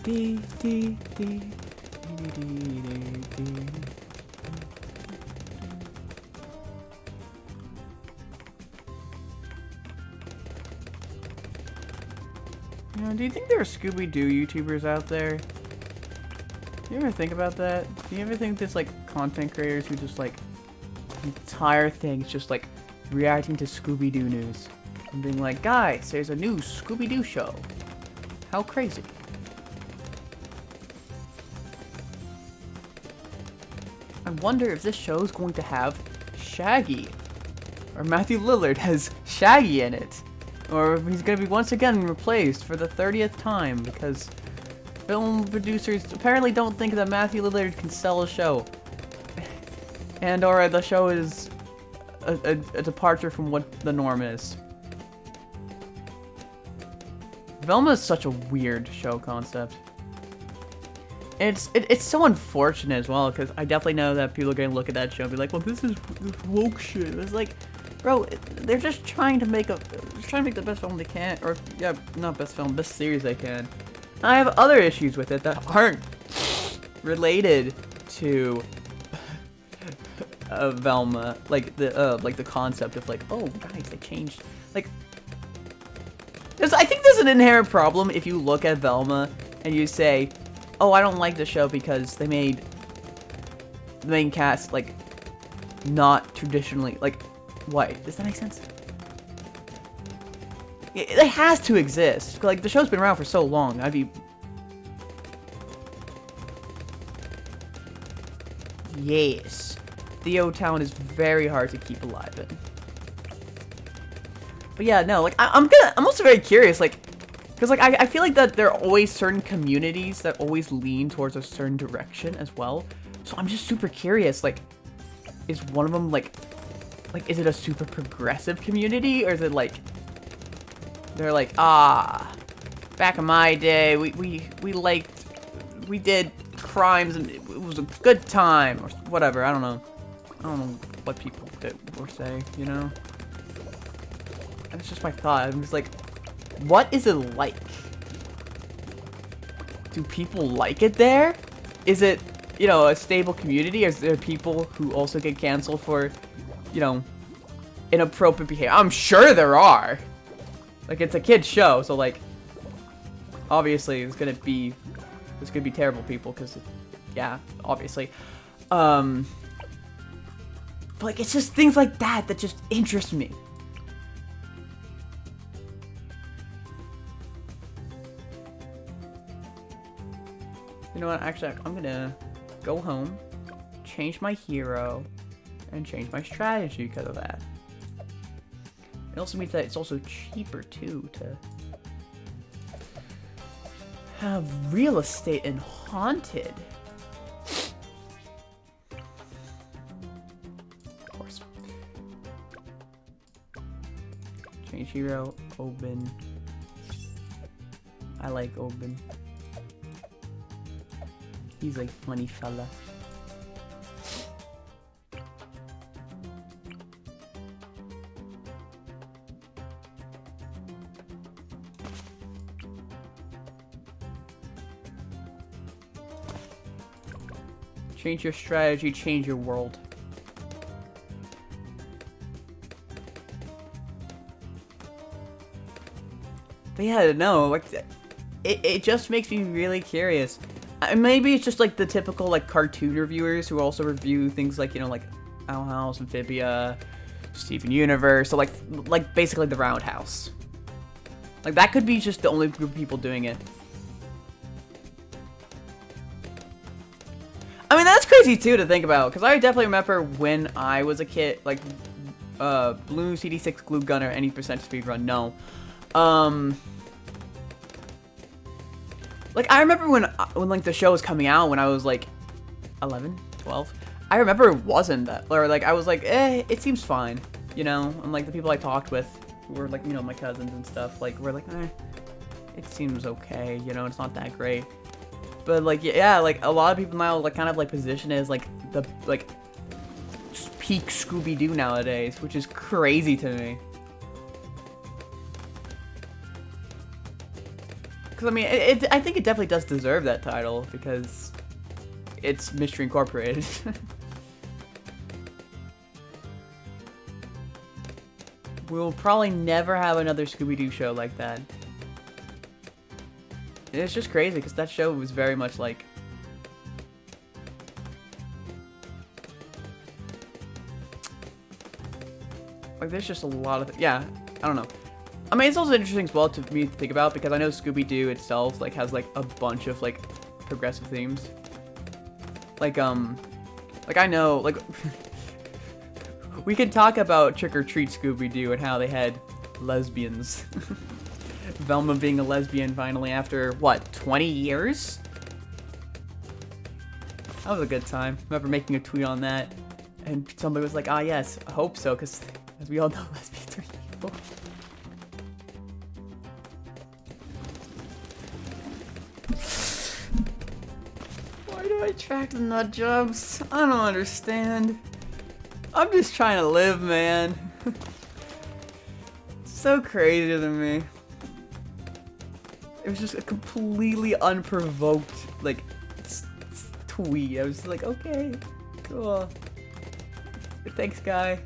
Dee, dee, dee, dee, dee, dee, dee. You know, do you think there are Scooby-Doo YouTubers out there? Do you ever think about that? Do you ever think there's like content creators who just like the entire thing is just like reacting to Scooby-Doo news and being like, guys, there's a new Scooby-Doo show. How crazy. I wonder if this show is going to have Shaggy. Or Matthew Lillard has Shaggy in it. Or if he's going to be once again replaced for the 30th time because film producers apparently don't think that Matthew Lillard can sell a show. And or the show is a departure from what the norm is. Velma is such a weird show concept. It's so unfortunate as well, because I definitely know that people are going to look at that show and be like, well, this is woke shit. It's like, bro, they're just trying to make the best film they can, or, yeah, not best film, best series they can. I have other issues with it that aren't related to Velma, like the concept of like, oh, guys, they changed, like, I think there's an inherent problem if you look at Velma and you say, oh, I don't like the show because they made the main cast, like, not traditionally, like, what? Does that make sense? It has to exist. Like, the show's been around for so long. I'd be... Yes. Theo Town is very hard to keep alive in. But yeah, no, like, I'm also very curious, like, because, like, I feel like that there are always certain communities that always lean towards a certain direction as well. So I'm just super curious, like, is one of them, like, is it a super progressive community? Or is it, like, they're like, ah, back in my day, we did crimes and it was a good time, or whatever, I don't know. I don't know what people were saying, you know? That's just my thought. I'm just like, what is it like? do people like it there? Is it, you know, a stable community? Is there people who also get canceled for, you know, inappropriate behavior? I'm sure there are. Like, it's a kid's show, so like, obviously there's gonna be terrible people, because, yeah, obviously. But like, it's just things like that that just interest me. You know what, actually, I'm gonna go home, change my hero, and change my strategy because of that. It also means that it's also cheaper, too, to have real estate in Haunted. Of course. Change hero, Oben. I like Oben. He's a funny fella. Change your strategy, change your world. But yeah, no, like, it just makes me really curious. Maybe it's just like the typical like cartoon reviewers who also review things like, you know, like Owl House, Amphibia, Steven Universe, so like basically the Roundhouse. Like, that could be just the only group of people doing it. I mean, that's crazy too to think about, because I definitely remember when I was a kid, like, Blue CD6 Glue Gunner, any percent speedrun, no. Like, I remember when like the show was coming out when I was like 11, 12. I remember it wasn't that, or like I was like, it seems fine, you know. And like the people I talked with, who were like, you know, my cousins and stuff, like were like, it seems okay, you know, it's not that great. But like, yeah, like a lot of people now like kind of like position it as like the like peak Scooby-Doo nowadays, which is crazy to me. Because, I mean, I think it definitely does deserve that title, because it's Mystery Incorporated. We'll probably never have another Scooby-Doo show like that. And it's just crazy, because that show was very much like... Like, there's just a lot of... Yeah, I don't know. I mean, it's also interesting as well to me to think about, because I know Scooby-Doo itself, like, has, like, a bunch of, like, progressive themes. Like, I know, like, we could talk about Trick or Treat Scooby-Doo and how they had lesbians. Velma being a lesbian finally after, what, 20 years? That was a good time. I remember making a tweet on that, and somebody was like, ah, yes, I hope so, because, as we all know, lesbians are evil. Why do I attract nut jobs? I don't understand. I'm just trying to live, man. So crazy to me. It was just a completely unprovoked, like, tweet. I was just like, okay, cool. Thanks, guy.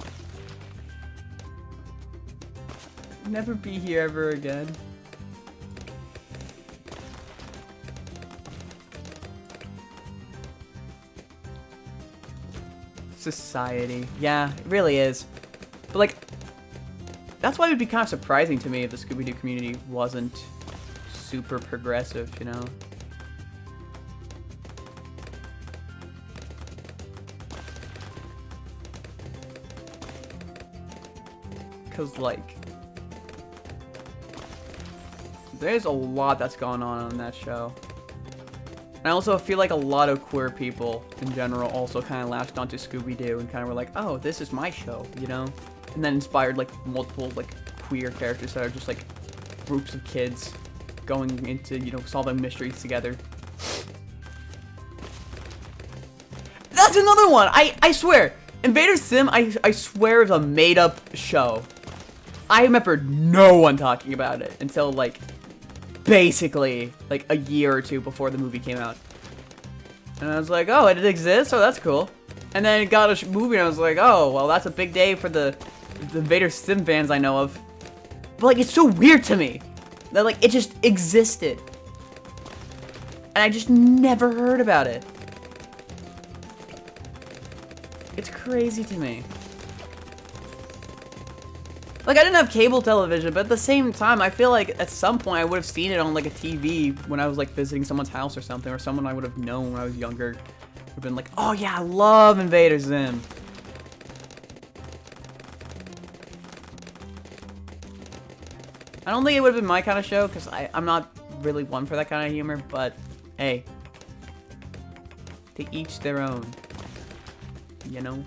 Never be here ever again. Society. Yeah, it really is. But, like, that's why it would be kind of surprising to me if the Scooby-Doo community wasn't super progressive, you know? Because, like, there's a lot that's gone on that show. And I also feel like a lot of queer people in general also kind of latched onto Scooby-Doo and kind of were like, oh, this is my show, you know? And then inspired, like, multiple, like, queer characters that are just, like, groups of kids going into, you know, solving mysteries together. That's another one! I swear! Invader Sim, I swear, is a made-up show. I remember no one talking about it until, like, basically like a year or two before the movie came out. And I was like, oh, it exists? Oh, that's cool. And then it got a movie and I was like, oh, well, that's a big day for the Vader Sim fans I know of. But like, it's so weird to me that like it just existed. And I just never heard about it. It's crazy to me. Like, I didn't have cable television, but at the same time, I feel like at some point I would have seen it on, like, a TV when I was, like, visiting someone's house or something, or someone I would have known when I was younger. Would have been like, oh, yeah, I love Invader Zim. I don't think it would have been my kind of show, because I'm not really one for that kind of humor, but, hey. To each their own. You know?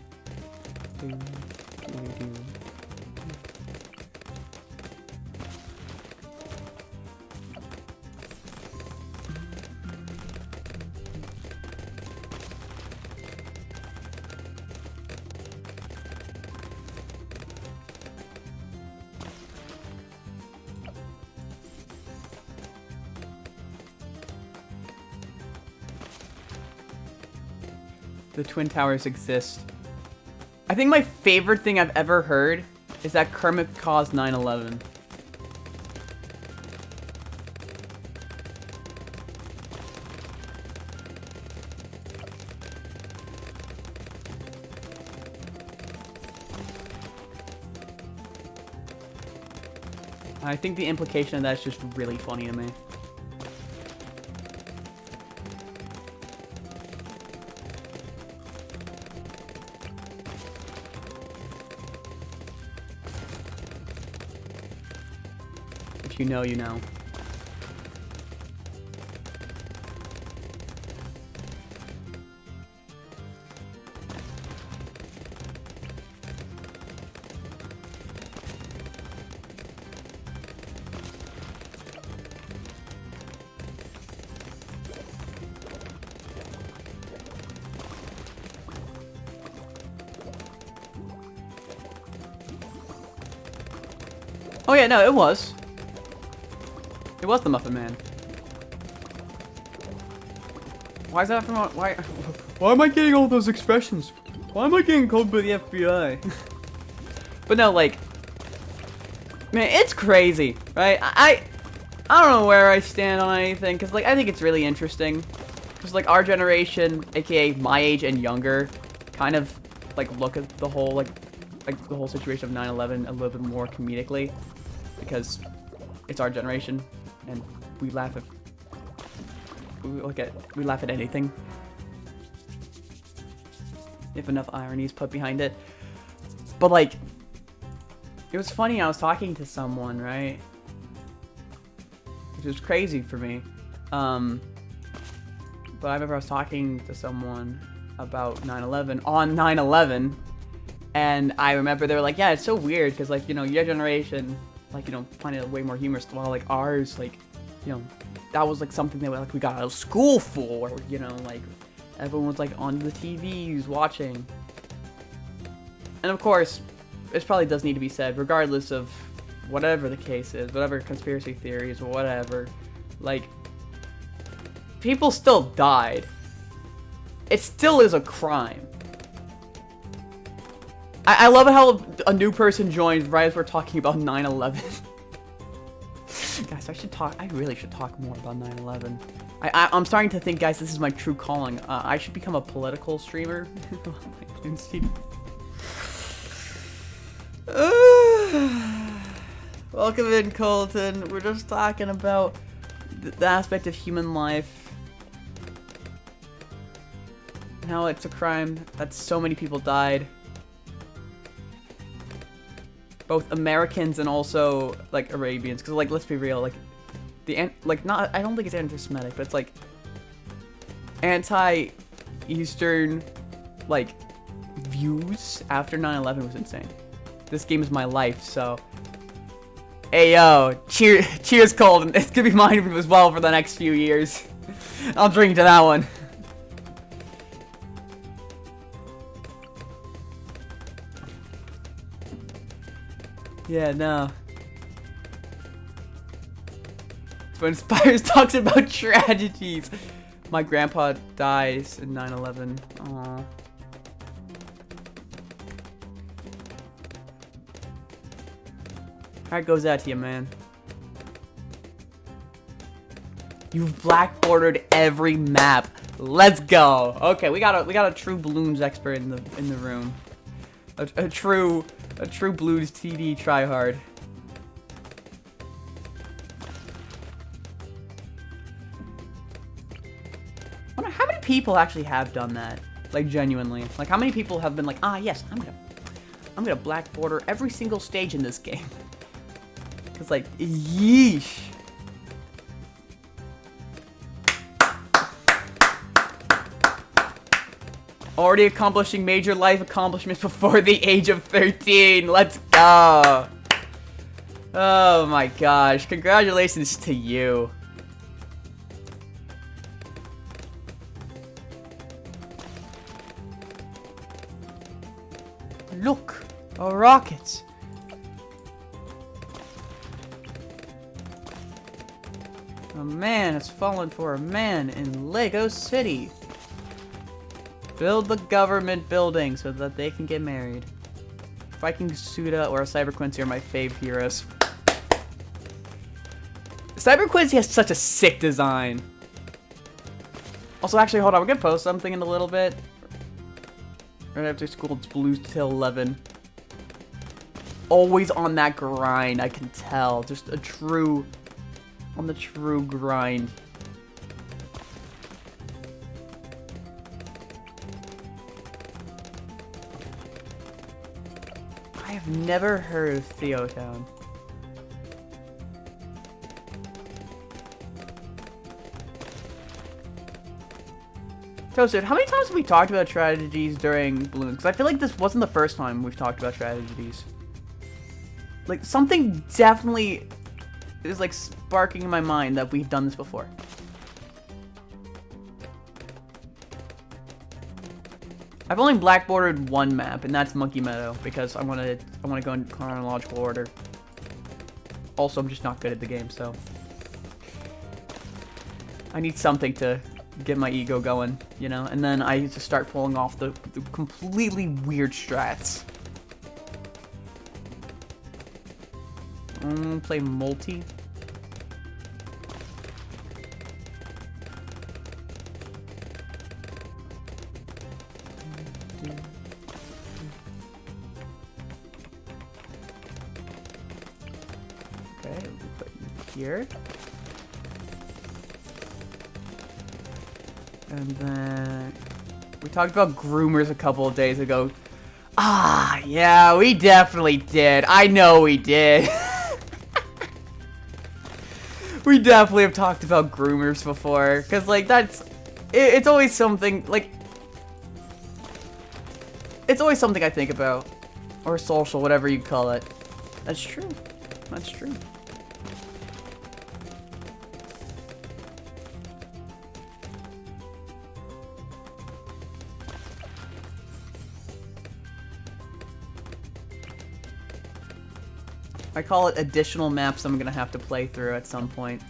The Twin Towers exist. I think my favorite thing I've ever heard is that Kermit caused 9/11. I think the implication of that is just really funny to me. If you know, you know. Oh yeah, no, it was. It was the Muffin Man. Why is that from? Why am I getting all those expressions? Why am I getting called by the FBI? But no, like, man, it's crazy, right? I don't know where I stand on anything, cause like I think it's really interesting, cause like our generation, aka my age and younger, kind of like look at the whole like the whole situation of 9/11 a little bit more comedically, because it's our generation. And we laugh at we laugh at anything if enough irony is put behind it. But like, it was funny. I was talking to someone, right, which was crazy for me. But I remember I was talking to someone about 9/11 on 9/11, and I remember they were like, "Yeah, it's so weird because like your generation." Like, find it way more humorous, while like ours, like, that was like something that like we got out of school for, like everyone was like on the TVs watching. And of course, this probably does need to be said, regardless of whatever the case is, whatever conspiracy theories or whatever, like, people still died. It still is a crime. I love how a new person joins right as we're talking about 9/11. Guys, I really should talk more about 9/11. I'm starting to think, guys, this is my true calling. I should become a political streamer. Welcome in, Colton. We're just talking about the aspect of human life. And how it's a crime that so many people died. Both Americans and also like Arabians, because like let's be real, like I don't think it's anti-Semitic, but it's like anti-Eastern like views after 9/11 was insane. This game is my life, so hey yo, cheers, Colton. It's gonna be mine as well for the next few years. I'll drink to that one. Yeah, no. but inspires talks about tragedies. My grandpa dies in 9/11. Aww. Heart goes out to you, man. You've black bordered every map. Let's go. Okay, we got a true balloons expert in the room. A true blues TD tryhard. I wonder how many people actually have done that, like genuinely. Like how many people have been like, ah yes, I'm gonna black border every single stage in this game. It's like, yeesh. Already accomplishing major life accomplishments before the age of 13. Let's go. Oh my gosh. Congratulations to you. Look, a rocket. A man has fallen for a man in Lego City. Build the government building so that they can get married. Viking Suda or Cyber Quincy are my fave heroes. Cyber Quincy has such a sick design. Also, actually, hold on. We're gonna post something in a little bit. Right after school, it's blues till 11. Always on that grind, I can tell. Just a true... on the true grind. I have never heard of Theotown. Toasted, how many times have we talked about tragedies during Balloons? Because I feel like this wasn't the first time we've talked about tragedies. Like, something definitely is, like, sparking in my mind that we've done this before. I've only black bordered one map, and that's Monkey Meadow, because I want to go in chronological order. Also, I'm just not good at the game, so I need something to get my ego going, you know? And then I just start pulling off the completely weird strats. Play multi. Okay, we put it here. And then we talked about groomers a couple of days ago. Ah, yeah, we definitely did. I know we did. We definitely have talked about groomers before, because, like, it's always something, like, it's always something I think about, or social, whatever you call it. That's true. That's true. I call it additional maps I'm gonna have to play through at some point.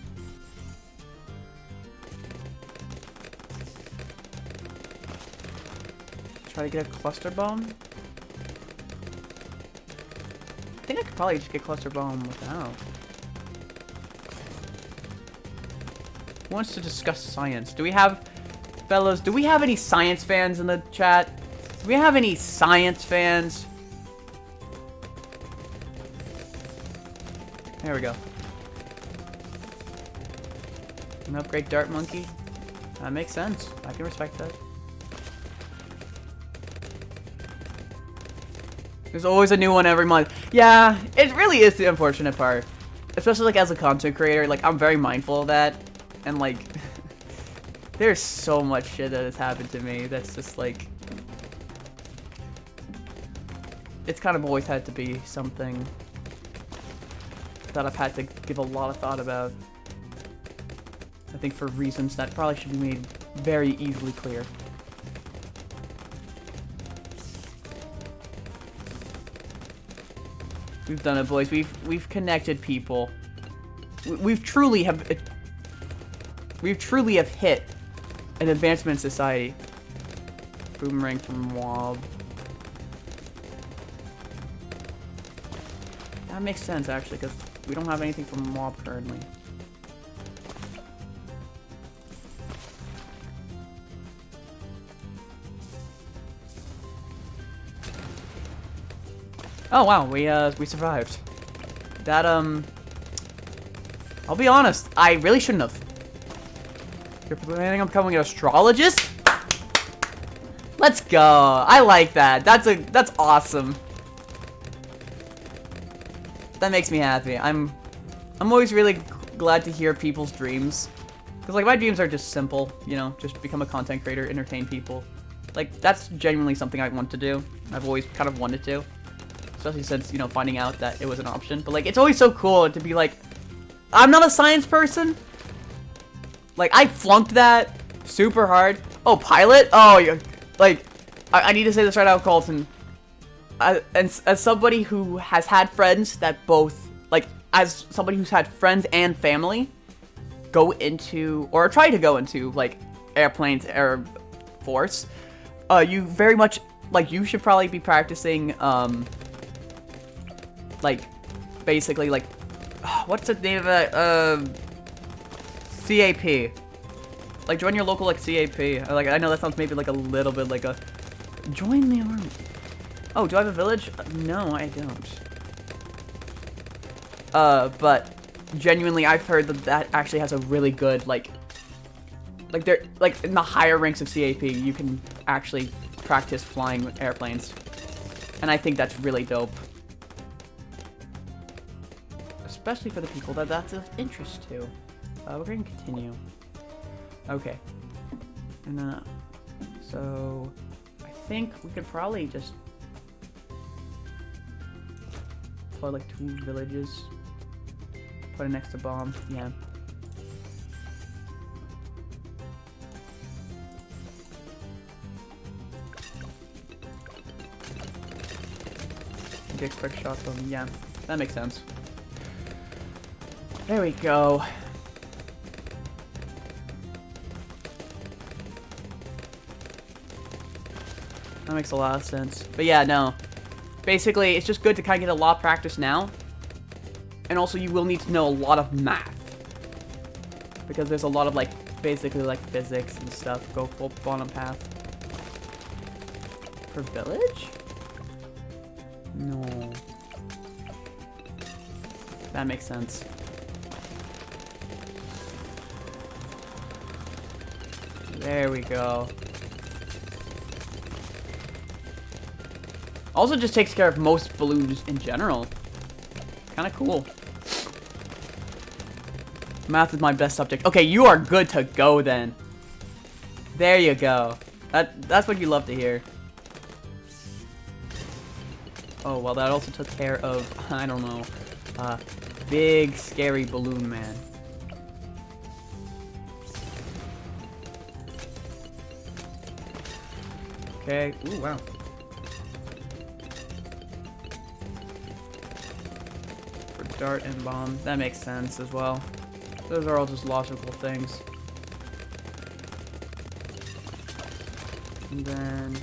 Try to get a cluster bomb? I think I could probably just get cluster bomb without. Who wants to discuss science? Do we have, fellas, do we have any science fans in the chat? Do we have any science fans? There we go. An upgrade Dart Monkey? That makes sense. I can respect that. There's always a new one every month. Yeah, it really is the unfortunate part. Especially, like, as a content creator, like, I'm very mindful of that. And, like, there's so much shit that has happened to me that's just, like... It's kind of always had to be something that I've had to give a lot of thought about. I think for reasons that probably should be made very easily clear. We've done it, boys. We've connected people. We've truly have We truly have hit an advancement in society. Boomerang from Wob. That makes sense, actually, because we don't have anything from Wob currently. Oh wow, we survived. That I'll be honest, I really shouldn't have. You're planning on becoming an astrologist? Let's go. I like that. That's awesome. That makes me happy. I'm always really glad to hear people's dreams. Cause like my dreams are just simple, you know, just become a content creator, entertain people. Like that's genuinely something I want to do. I've always kind of wanted to. Especially since, you know, finding out that it was an option. But, like, it's always so cool to be like, I'm not a science person. Like, I flunked that super hard. Oh, pilot? Oh, like, I need to say this right out, Colton. And as somebody who has had friends that both, like, as somebody who's had friends and family go into, or try to go into, like, airplanes, Air Force, you very much, like, you should probably be practicing, like, basically, like, what's the name of it? CAP. Like, join your local, like, CAP. Like, I know that sounds maybe, like, a little bit like a... Join the army. Oh, do I have a village? No, I don't. But, genuinely, I've heard that that actually has a really good, like, they're, like, in the higher ranks of CAP, you can actually practice flying with airplanes. And I think that's really dope. Especially for the people that that's of interest to. We're going to continue. Okay. And, so, I think we could probably just put, like, 2 villages. Put it next to bomb. Yeah. Get quick shots on, yeah. That makes sense. There we go. That makes a lot of sense. But yeah, no. Basically, it's just good to kind of get a lot of practice now. And also, you will need to know a lot of math. Because there's a lot of, like, basically, like, physics and stuff. Go full bottom path. For village? No. That makes sense. There we go. Also just takes care of most balloons in general. Kind of cool. Math is my best subject. Okay, you are good to go then. There you go. That's what you love to hear. Oh, well, that also took care of, I don't know, big, scary balloon man. Okay. Ooh, wow. For dart and bomb. That makes sense as well. Those are all just logical things. And then...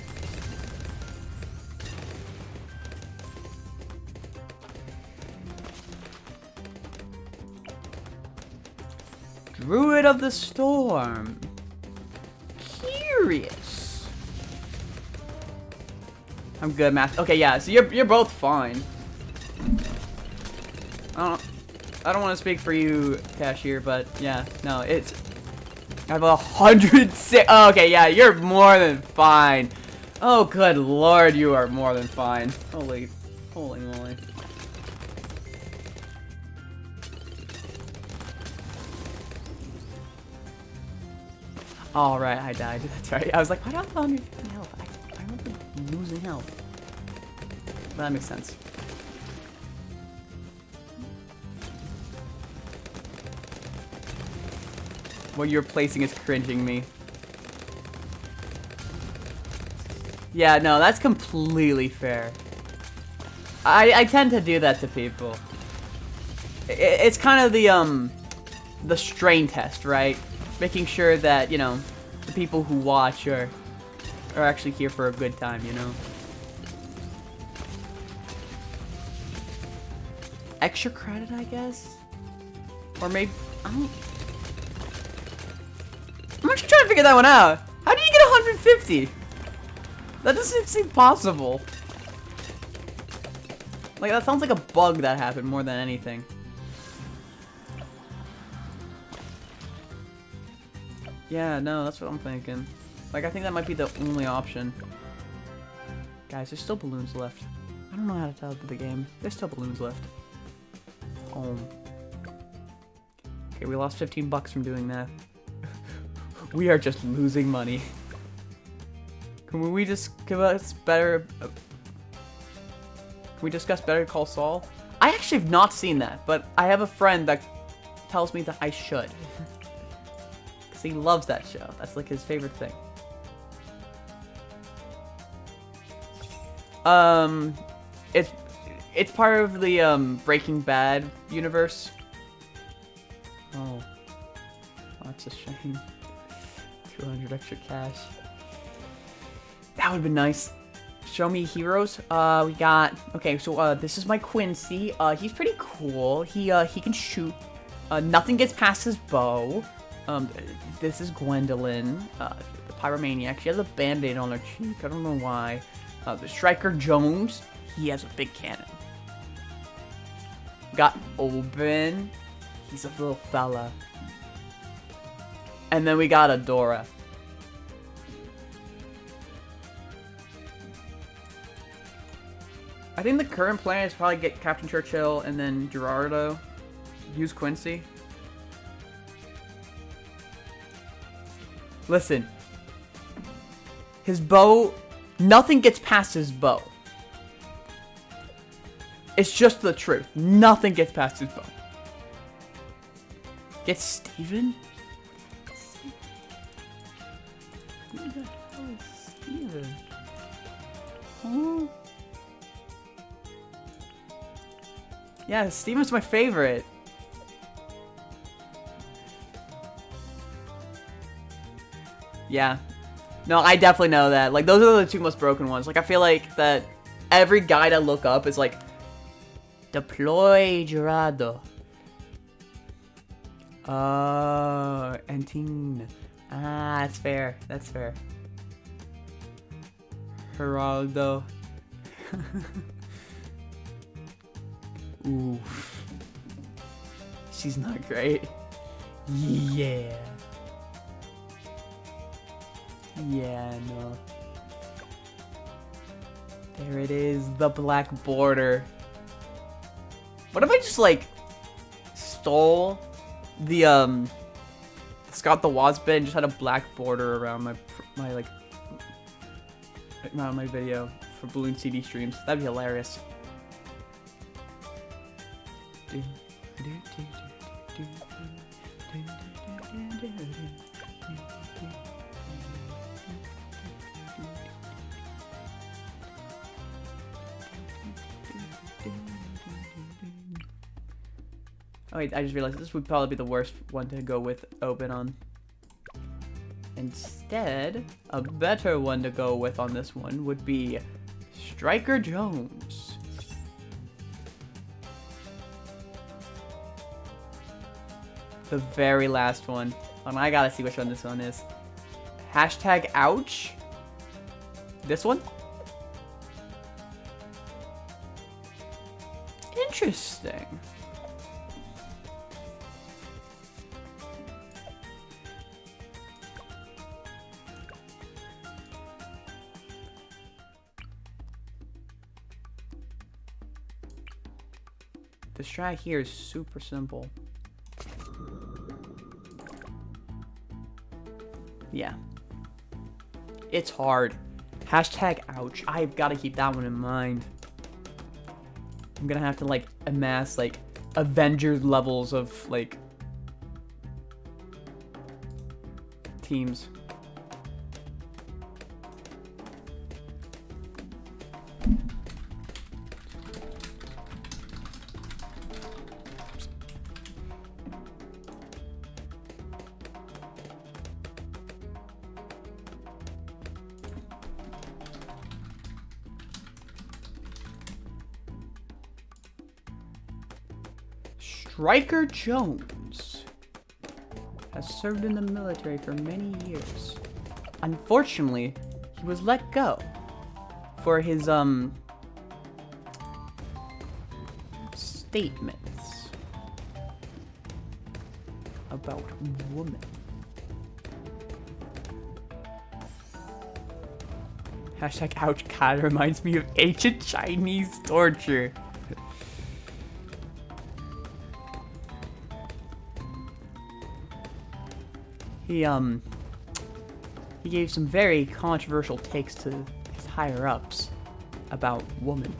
Druid of the Storm. Curious. I'm good, math. Okay, yeah. So you're both fine. I don't want to speak for you, Cashier, but yeah, no, it's. I have 106. Oh, okay, yeah, you're more than fine. Oh, good lord, you are more than fine. Holy moly. All right, I died. That's right. I was like, why don't I have health? I remember losing health. But that makes sense. What you're placing is cringing me. Yeah, no, that's completely fair. I tend to do that to people. It's kind of the strain test, right? making sure that, you know, the people who watch are actually here for a good time, you know? Extra credit, I guess? Or maybe, I'm actually trying to figure that one out. How do you get 150? That doesn't seem possible. Like, that sounds like a bug that happened more than anything. Yeah, no, that's what I'm thinking. Like, I think that might be the only option. Guys, there's still balloons left. I don't know how to tell the game. There's still balloons left. Home. Okay, we lost 15 bucks from doing that. We are just losing money. Can we just give us better... Can we discuss Better Call Saul? I actually have not seen that, but I have a friend that tells me that I should. Because he loves that show. That's like his favorite thing. It's part of the Breaking Bad universe. Oh, that's a shame. 200 extra cash. That would have been nice. Show me heroes. We got, okay, so this is my Quincy. He's pretty cool. He can shoot. Nothing gets past his bow. This is Gwendolyn, the pyromaniac. She has a band-aid on her cheek. I don't know why. The Striker Jones. He has a big cannon. Got Oben. He's a little fella. And then we got Adora. I think the current plan is probably get Captain Churchill and then Gerardo. Use Quincy. Listen. His bow, nothing gets past his bow. It's just the truth. Nothing gets past his bow. Get Steven? Who the hell is Steven? Huh? Yeah, Steven's my favorite. Yeah. No, I definitely know that. Like, those are the two most broken ones. Like, I feel like that every guide I look up is like, deploy Gerardo. Antine. Ah, that's fair. That's fair. Geraldo. Ooh. She's not great. Yeah. Yeah, no. There it is, the black border. What if I just, like, stole the Scott the Wasp bit and just had a black border around my my video for Balloon CD streams? That'd be hilarious. Oh wait, I just realized this would probably be the worst one to go with Open on. Instead, a better one to go with on this one would be Striker Jones. The very last one. And I gotta see which one this one is. Hashtag ouch. This one? Interesting. The strat here is super simple. Yeah. It's hard. Hashtag ouch. I've got to keep that one in mind. I'm gonna have to, like, amass, like, Avengers levels of, like, teams. Striker Jones has served in the military for many years. Unfortunately, he was let go for his statements about women. Hashtag ouch, God, reminds me of ancient Chinese torture. He gave some very controversial takes to his higher-ups about women.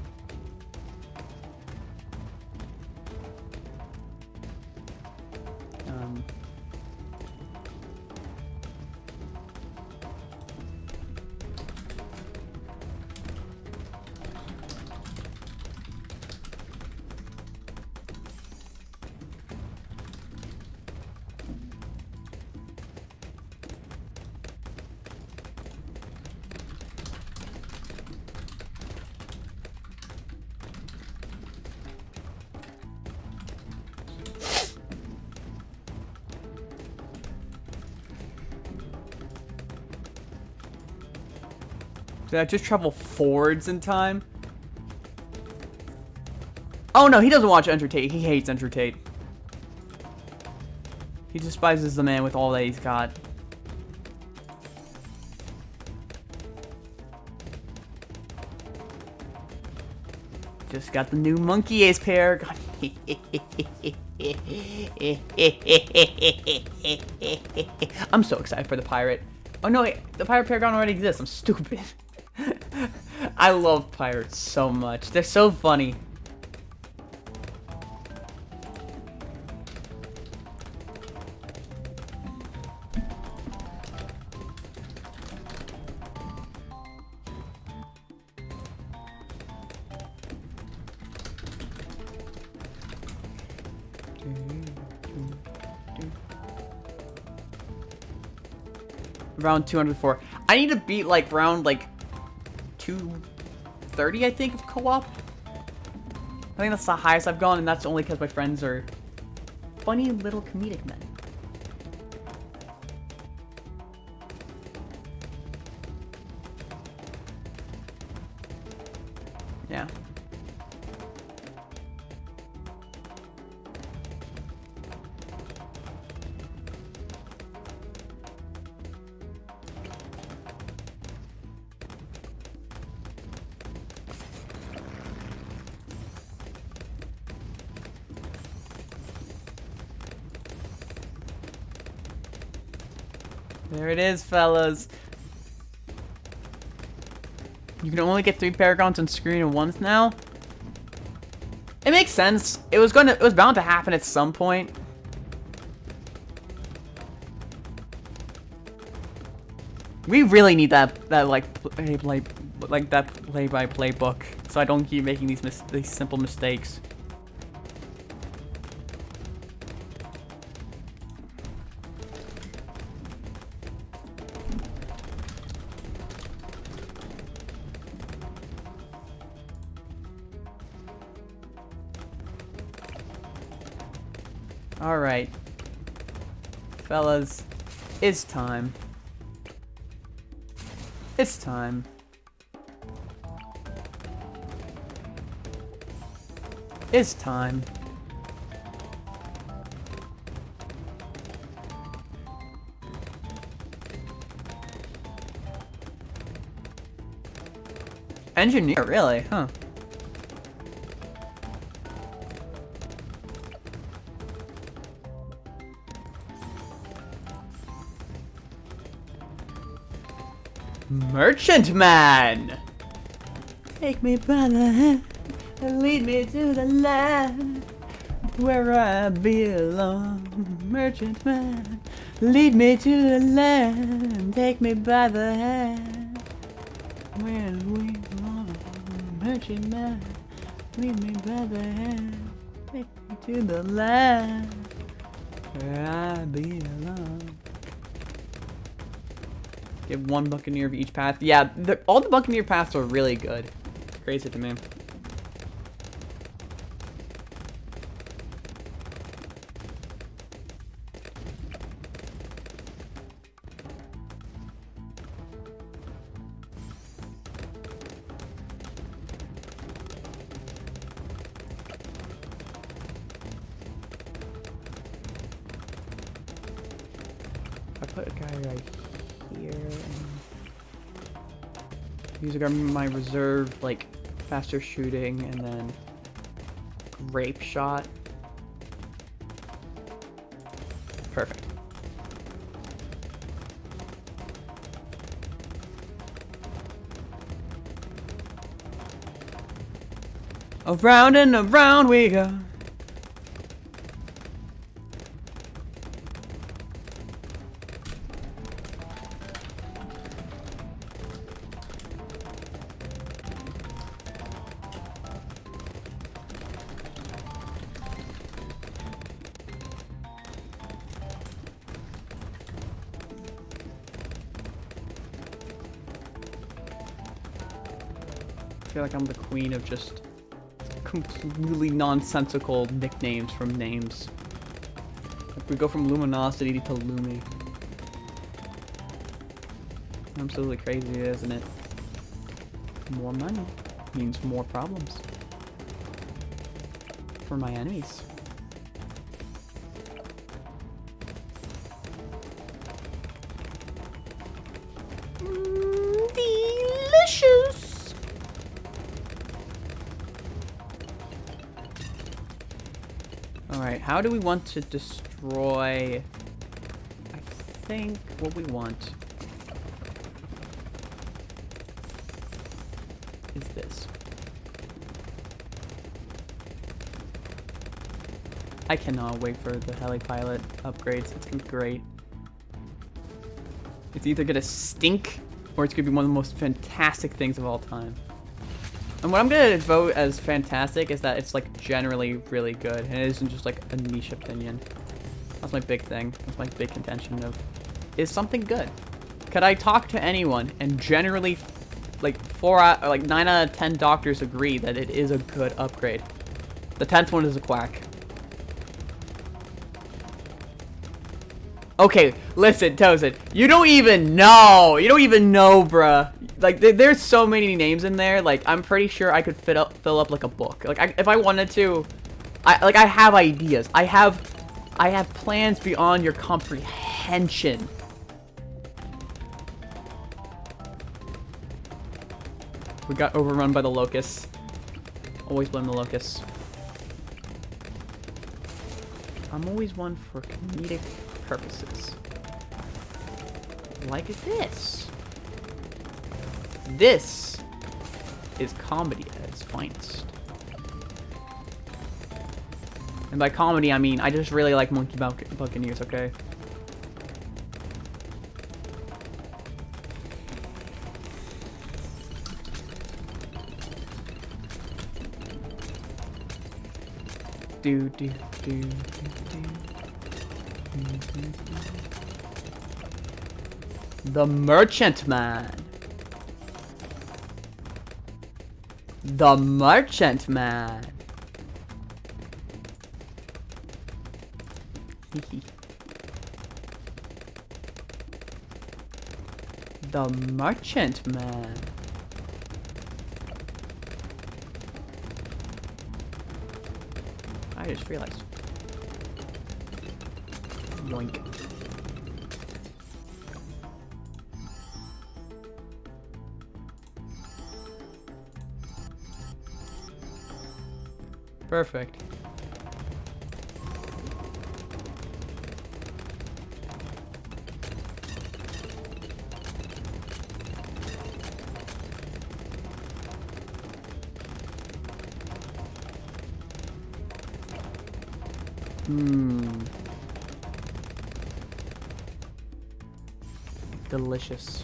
Did I just travel forwards in time? Oh no, he doesn't watch Enter Tate. He hates Enter Tate. He despises the man with all that he's got. Just got the new Monkey Ace Paragon. I'm so excited for the pirate. Oh no, wait, the pirate Paragon already exists. I'm stupid. I love pirates so much. They're so funny. Round 204. I need to beat like round like 230, I think, of co-op. I think that's the highest I've gone, and that's only because my friends are funny little comedic men. Yeah. There it is, fellas. You can only get 3 Paragons on screen at once now. It makes sense. It was bound to happen at some point. We really need that play-by-play book, so I don't keep making these simple mistakes. Alright. Fellas, it's time. It's time. It's time. Engineer, really? Huh. Merchantman! Take me by the hand and lead me to the land where I belong. Merchantman, lead me to the land. Take me by the hand where we belong. Merchantman, lead me by the hand. Take me to the land where I belong. Get 1 Buccaneer of each path. Yeah, all the Buccaneer paths are really good. Crazy to me. I put a guy right here. And these are my reserve, like, faster shooting, and then grape shot. Perfect. Around and around we go. I feel like I'm the queen of just completely nonsensical nicknames from names. Like we go from luminosity to Lumi. Absolutely crazy, isn't it? More money means more problems for my enemies. Delicious! Alright, how do we want to destroy... I think what we want is this. I cannot wait for the helipilot upgrades. It's gonna be great. It's either gonna stink or it's gonna be one of the most fantastic things of all time. And what I'm gonna vote as fantastic is that it's like generally really good and it isn't just like a niche opinion. That's my big thing. That's my big contention of, is something good? Could I talk to anyone and generally like 9 out of 10 doctors agree that it is a good upgrade? The 10th one is a quack. Okay, listen, Tozen, you don't even know, bruh. Like, there's so many names in there. Like, I'm pretty sure I could fill up like a book. Like, if I wanted to, I have ideas. I have plans beyond your comprehension. We got overrun by the locusts. Always blame the locusts. I'm always one for comedic purposes. Like this. This is comedy at its finest. And by comedy, I mean, I just really like Monkey Buccaneers, okay? Do, do, do, do, do. The Merchantman. The Merchantman. The Merchantman. I just realized. Yoink. Perfect. Delicious.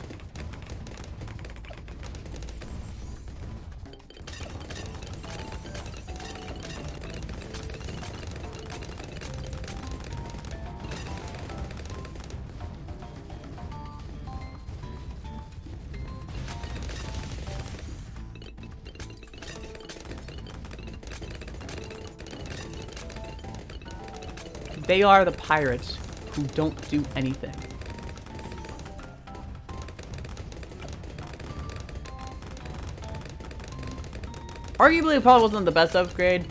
They are the pirates who don't do anything. Arguably, it probably wasn't the best upgrade.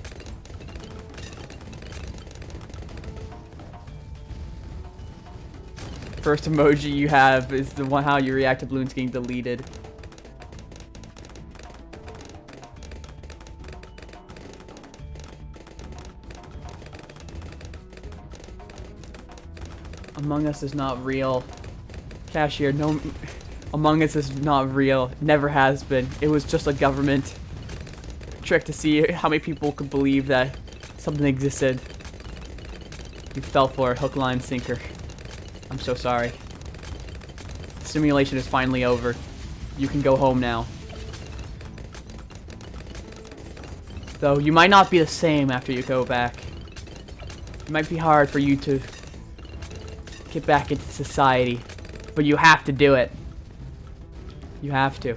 first emoji you have is the one how you react to balloons getting deleted. Among Us is not real. Cashier, no. Among Us is not real. Never has been. It was just a government trick to see how many people could believe that something existed. You fell for it, hook, line, sinker. I'm so sorry. Simulation is finally over. You can go home now. Though you might not be the same after you go back. It might be hard for you to get back into society, but you have to do it. You have to.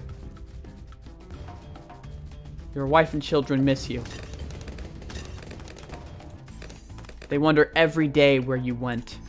Your wife and children miss you. They wonder every day where you went.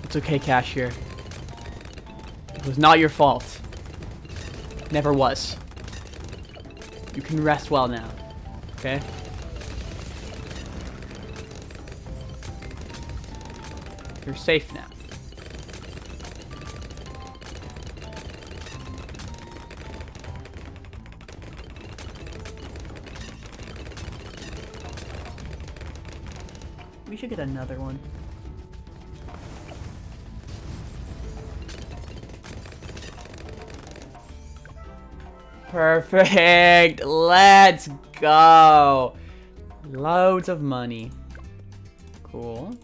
It's okay, Cashier. It was not your fault. Never was. You can rest well now. Okay? You're safe now. We should get another one. Perfect. Let's go. Loads of money. Cool.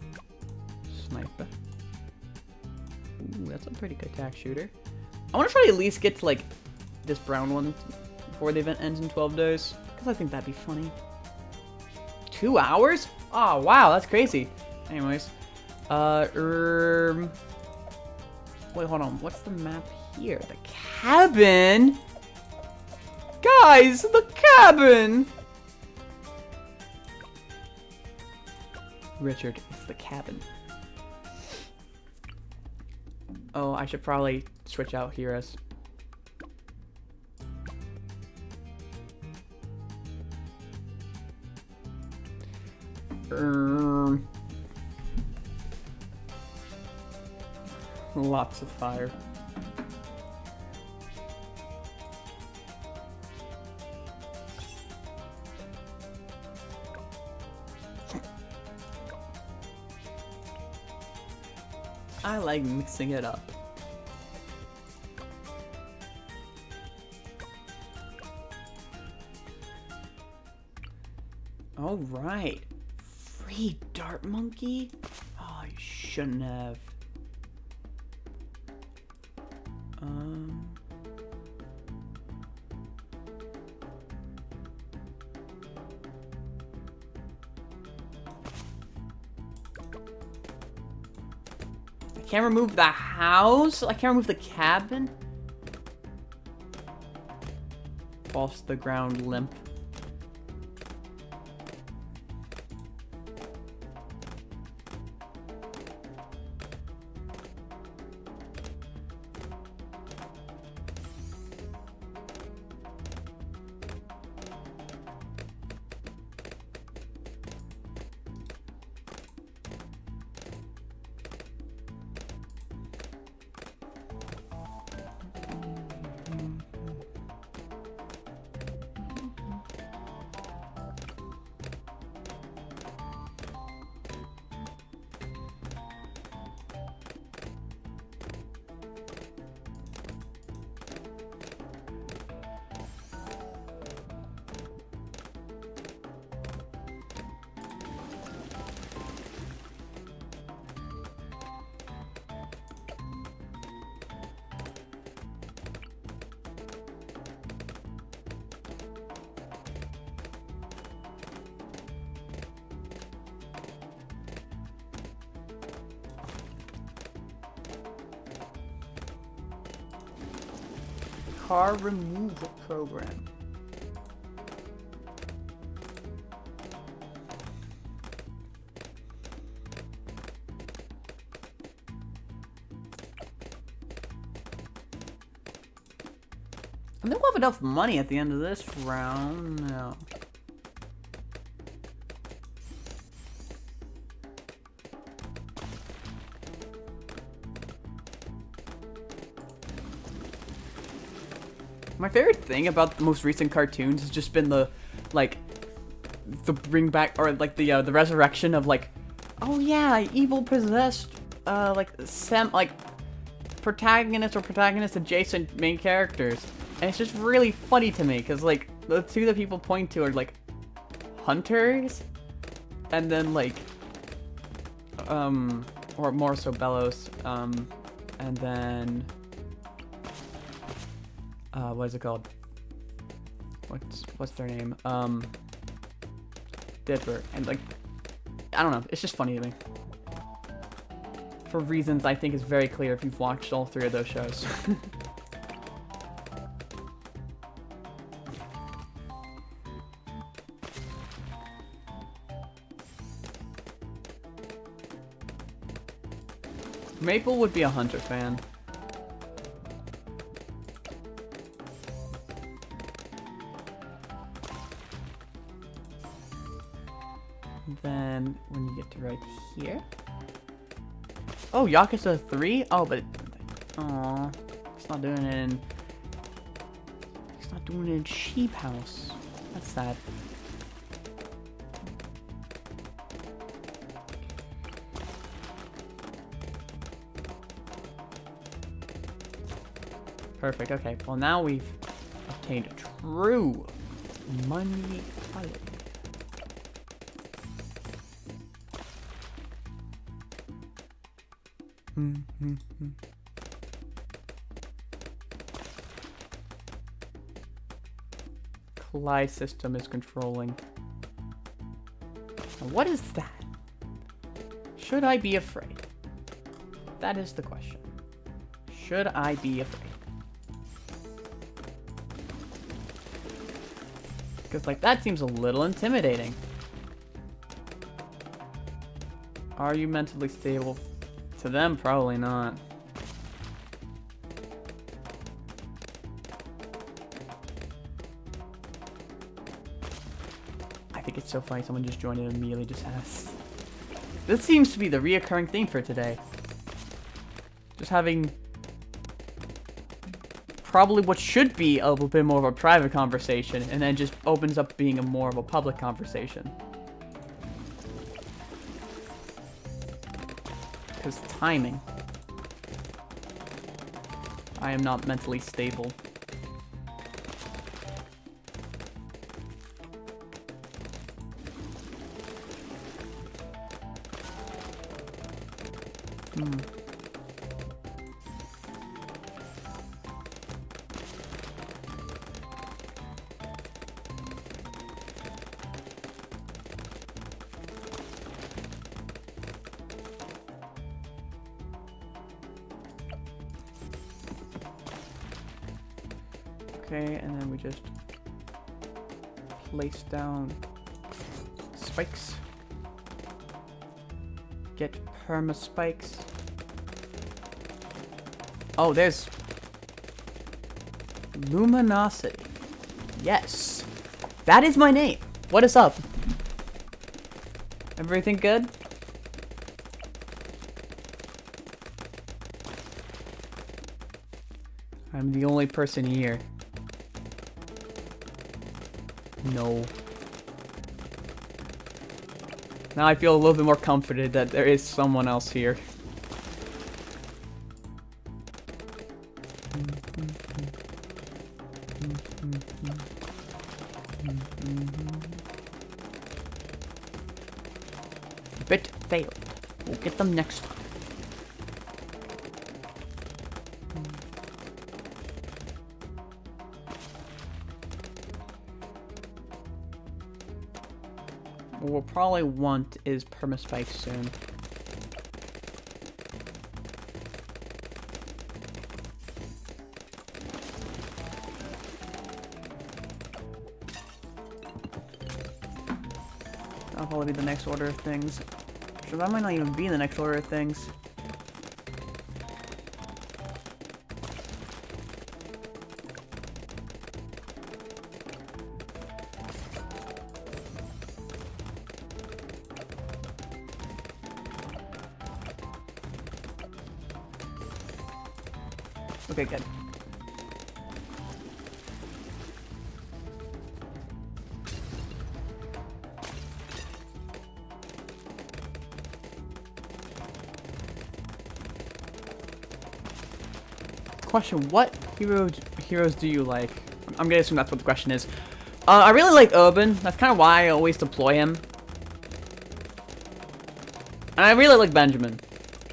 Sniper. Ooh, that's a pretty good tack shooter. I want to try to at least get to, like, this brown one before the event ends in 12 days. Because I think that'd be funny. 2 hours? Oh, wow. That's crazy. Anyways. Wait, hold on. What's the map here? The cabin? Guys, the cabin! Richard, it's the cabin. Oh, I should probably switch out heroes. Lots of fire. I like mixing it up. All right. Free dart monkey? Oh, you shouldn't have. I can't remove the house? I can't remove the cabin? Falls to the ground limp. car removal program. I think we'll have enough money at the end of this round. No. My favorite thing about the most recent cartoons has just been the, like, the bring back, or like the resurrection of like, oh yeah, evil possessed, protagonist or protagonist adjacent main characters. And it's just really funny to me, because, like, the two that people point to are, like, hunters, and then, like, or more so Bellows, and then, what is it called? What's their name? Dipper, and, like, I don't know, it's just funny to me. For reasons I think is very clear if you've watched all three of those shows. Maple would be a Hunter fan. Then, when you get to right here... Oh, Yakuza 3? Oh, but... Aww. It's not doing it in... It's not doing it in Sheep House. That's sad. Perfect, okay. Well, now we've obtained true money quality. Clyde system is controlling. Now, what is that? Should I be afraid? That is the question. Should I be afraid? Because, like, that seems a little intimidating. Are you mentally stable? To them, probably not. I think it's so funny someone just joined and immediately just asked. This seems to be the reoccurring theme for today. Just having... probably what should be a little bit more of a private conversation, and then just opens up being a more of a public conversation. Because timing. I am not mentally stable. Okay, and then we just place down spikes. Get perma spikes. Oh, there's luminosity. Yes, that is my name. What is up? Everything good? I'm the only person here. No. Now I feel a little bit more comforted that there is someone else here. Bit failed. We'll get them next time. What we'll probably want is permaspike soon. That'll probably be the next order of things. So that might not even be in the next order of things. Okay, good. Question, what heroes do you like? I'm gonna assume that's what the question is. I really like Urban. That's kind of why I always deploy him. And I really like Benjamin.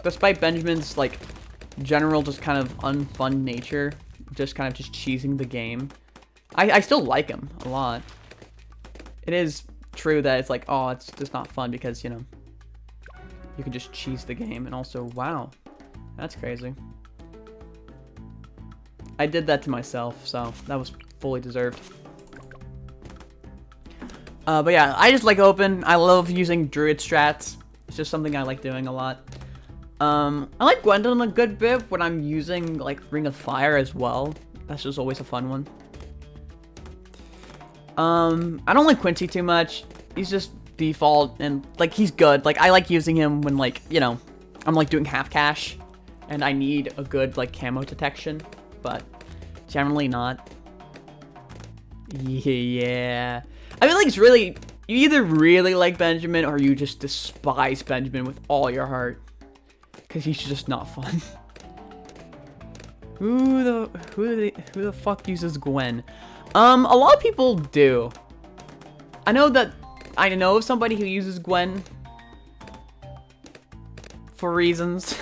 Despite Benjamin's, like, general just kind of unfun nature, just kind of just cheesing the game, I still like him a lot. It is true that it's like, oh, it's just not fun because, you know, you can just cheese the game. And also, wow, that's crazy. I did that to myself, so that was fully deserved. But yeah, I just like open. I love using druid strats. It's just something I like doing a lot. I like Gwendolyn a good bit when I'm using like Ring of Fire as well. That's just always a fun one. I don't like Quincy too much. He's just default and like he's good. Like I like using him when like, you know, I'm like doing half cash and I need a good like camo detection. But generally not. Yeah. I feel like it's really, you either really like Benjamin or you just despise Benjamin with all your heart. Because he's just not fun. Who the fuck uses Gwen? A lot of people do. I know of somebody who uses Gwen. For reasons.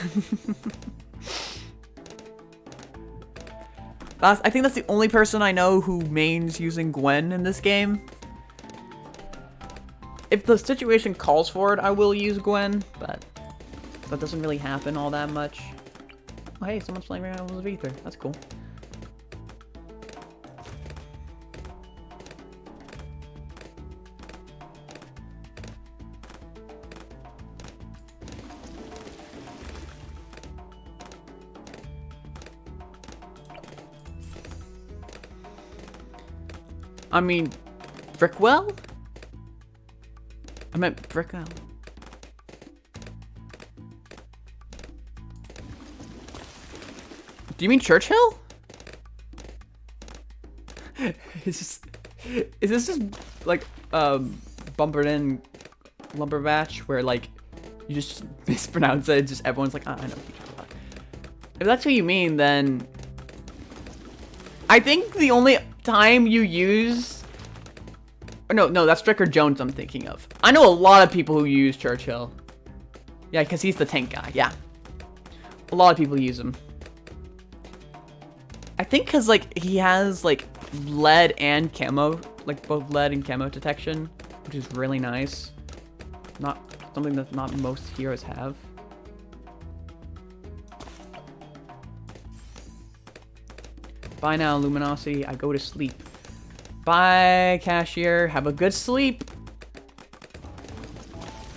I think that's the only person I know who mains using Gwen in this game. If the situation calls for it, I will use Gwen, but that doesn't really happen all that much. Oh, hey, someone's playing around with Ether. That's cool. I mean, Brickwell? I meant Brickwell. Do you mean Churchill? Is this just like bumpered in lumber match where like you just mispronounce it, just everyone's like, oh, I know what you're talking about. If that's what you mean, then I think the only time you use, no, that's Stricker Jones I'm thinking of. I know a lot of people who use Churchill. Yeah, because he's the tank guy. Yeah, a lot of people use him. I think because like he has like lead and camo, like both lead and camo detection, which is really nice. Not something that not most heroes have. Bye now, Luminosity. I go to sleep. Bye, Cashier. Have a good sleep.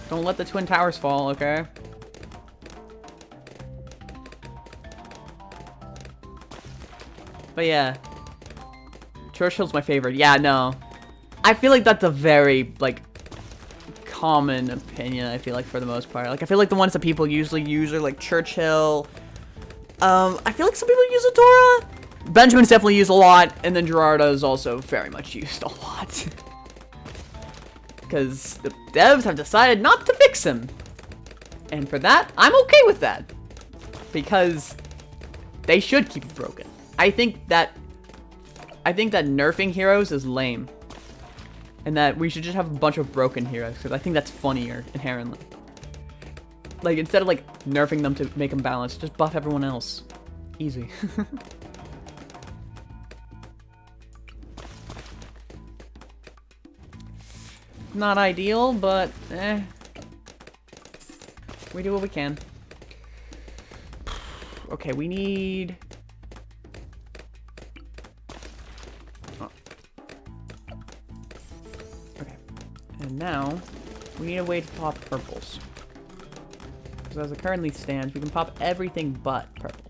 Don't let the Twin Towers fall, okay? But yeah. Churchill's my favorite. Yeah, no. I feel like that's a very, like, common opinion, I feel like, for the most part. Like, I feel like the ones that people usually use are, like, Churchill. I feel like some people use Adora. Benjamin's definitely used a lot, and then Gerardo is also very much used a lot. Because the devs have decided not to fix him. And for that, I'm okay with that. Because they should keep it broken. I think that nerfing heroes is lame. And that we should just have a bunch of broken heroes, because I think that's funnier, inherently. Like, instead of, like, nerfing them to make them balanced, just buff everyone else. Easy. Not ideal, but eh. We do what we can. Okay, we need... Oh. Okay. And now... We need a way to pop purples. Because as it currently stands, we can pop everything but purple.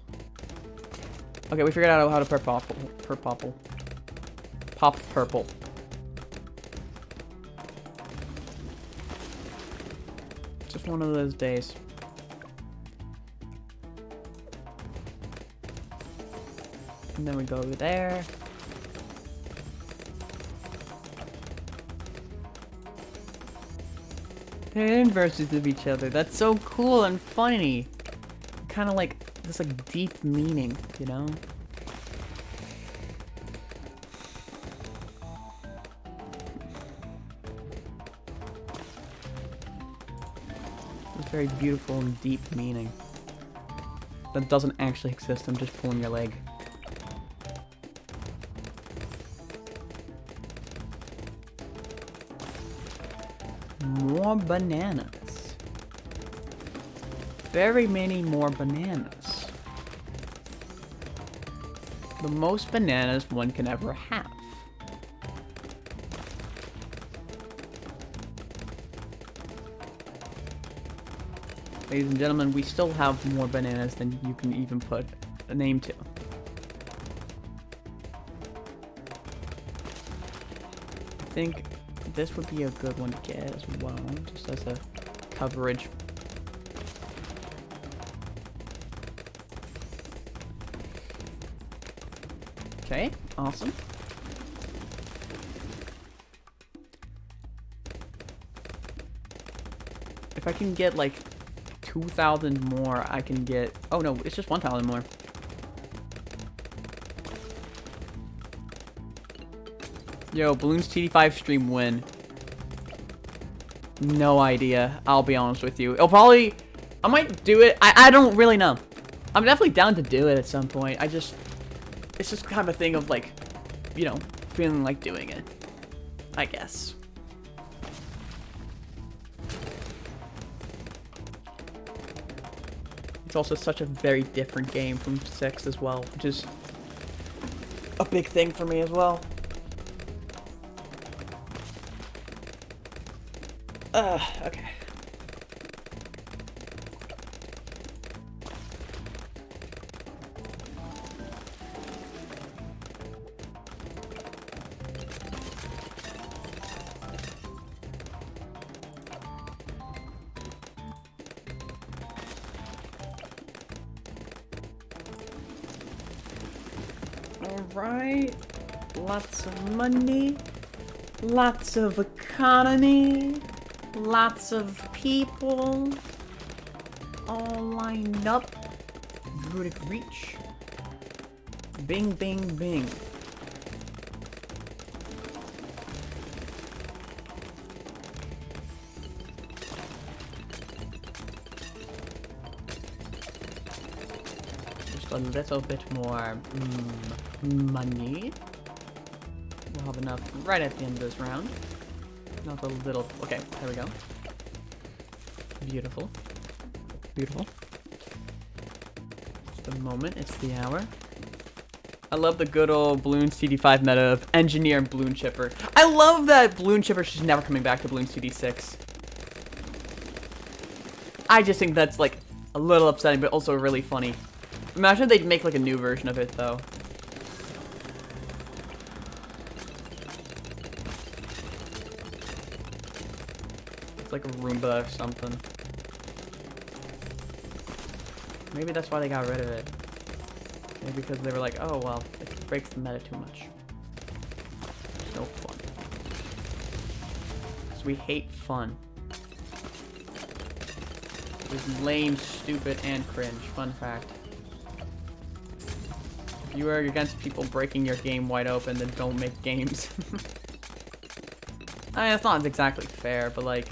Okay, we figured out how to pop purple. Just one of those days. And then we go over there. They're inverses of each other. That's so cool and funny. Kind of like this like deep meaning, you know? It's very beautiful and deep meaning. That doesn't actually exist. I'm just pulling your leg. More bananas. Very many more bananas. The most bananas one can ever have. Ladies and gentlemen, we still have more bananas than you can even put a name to. I think this would be a good one to get as well, just as a coverage. Okay, awesome. If I can get like 2,000 more, I can get... Oh no, it's just 1,000 more. Yo, Balloons TD5 stream win. No idea. I'll be honest with you. It'll probably... I might do it. I don't really know. I'm definitely down to do it at some point. I just... It's just kind of a thing of like, you know, feeling like doing it. I guess. It's also such a very different game from 6 as well, which is a big thing for me as well. Okay. Alright. Lots of money. Lots of economy. Lots of people all lined up. Druidic Reach. Bing, bing, bing. Just a little bit more money. We'll have enough right at the end of this round. Not a little. Okay, there we go. Beautiful. Beautiful. It's the moment. It's the hour. I love the good old Balloon CD5 meta of Engineer and Balloon Chipper. I love that Balloon Chipper's just never coming back to Balloon CD6. I just think that's like a little upsetting, but also really funny. Imagine they'd make like a new version of it though. Like a Roomba or something. Maybe that's why they got rid of it. Maybe because they were like, oh well, it breaks the meta too much. It's no fun. Because we hate fun. It's lame, stupid, and cringe. Fun fact. If you are against people breaking your game wide open, then don't make games. I mean, it's not exactly fair, but like,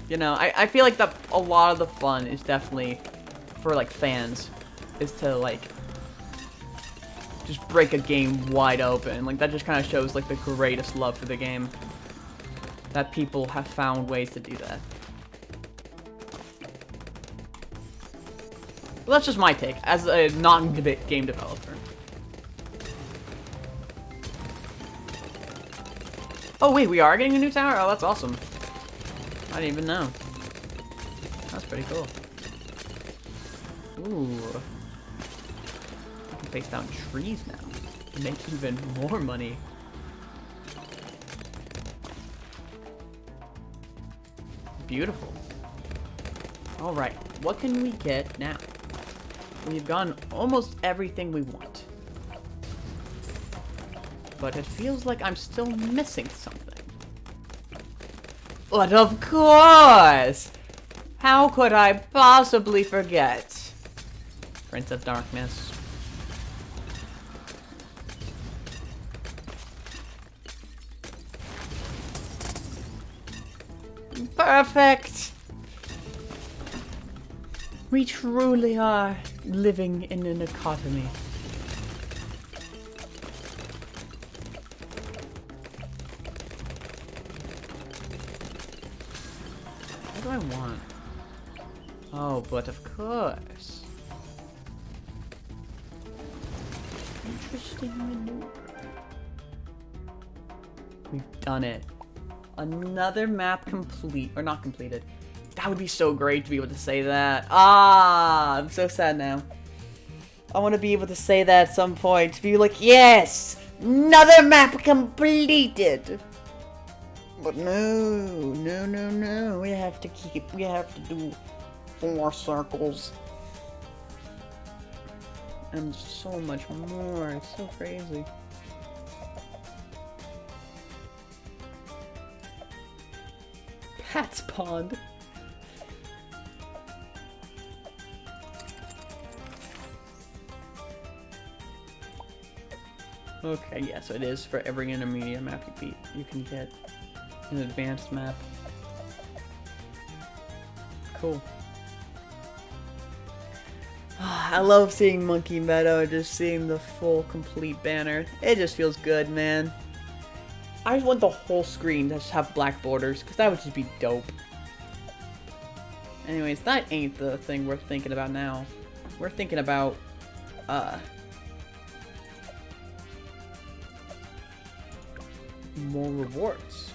you know, I feel like that a lot of the fun is definitely for like fans, is to like just break a game wide open. Like that just kind of shows like the greatest love for the game, that people have found ways to do that. Well, that's just my take as a non-game developer. Oh wait, we are getting a new tower? Oh, that's awesome. I didn't even know. That's pretty cool. Ooh. I can place down trees now. Make even more money. Beautiful. Alright, what can we get now? We've gotten almost everything we want. But it feels like I'm still missing something. But of course! How could I possibly forget? Prince of Darkness. Perfect! We truly are living in an economy. What do I want? Oh, but of course. Interesting maneuver. We've done it. Another map complete, or not completed. That would be so great to be able to say that. Ah, I'm so sad now. I want to be able to say that at some point. To be like, yes, another map completed. But no. We have to do 4 circles. And so much more. It's so crazy. Pat's Pond. Okay, yeah, so it is for every intermediate map you beat. You can get an advanced map. Cool. I love seeing Monkey Meadow, just seeing the full, complete banner. It just feels good, man. I just want the whole screen to just have black borders, because that would just be dope. Anyways, that ain't the thing we're thinking about now. We're thinking about, more rewards.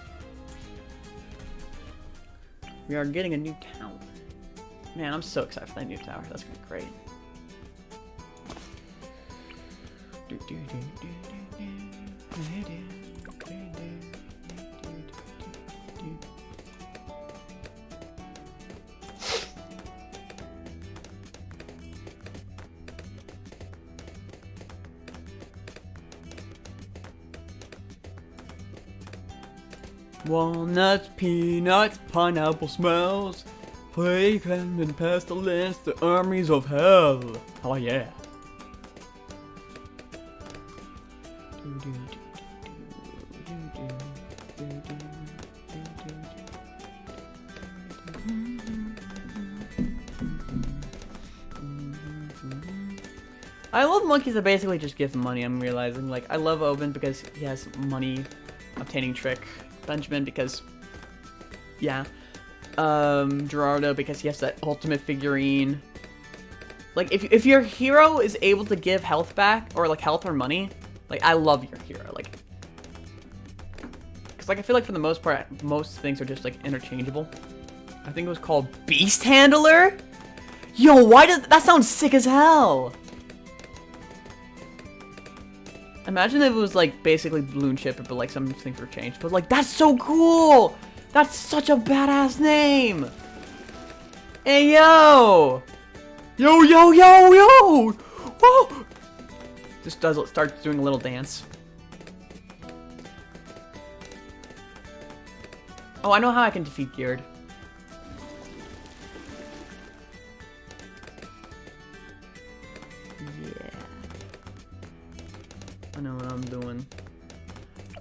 We are getting a new tower. Man, I'm so excited for that new tower. That's gonna be great. Walnuts, peanuts, pineapple smells, plague and pestilence, the armies of hell. Oh yeah. I love monkeys that basically just give money, I'm realizing. Like, I love Oben because he has money obtaining trick. Benjamin because, yeah. Gerardo because he has that ultimate figurine. Like, if your hero is able to give health back, or like health or money, like, I love your hero. Like, because like I feel like for the most part, most things are just like interchangeable. I think it was called Beast Handler. Yo, why does that sound sick as hell? Imagine if it was like basically Balloon Chipper, but like some things were changed. But like, that's so cool! That's such a badass name! Hey yo! Yo! Whoa! Just starts doing a little dance. Oh, I know how I can defeat Geared. I know what I'm doing.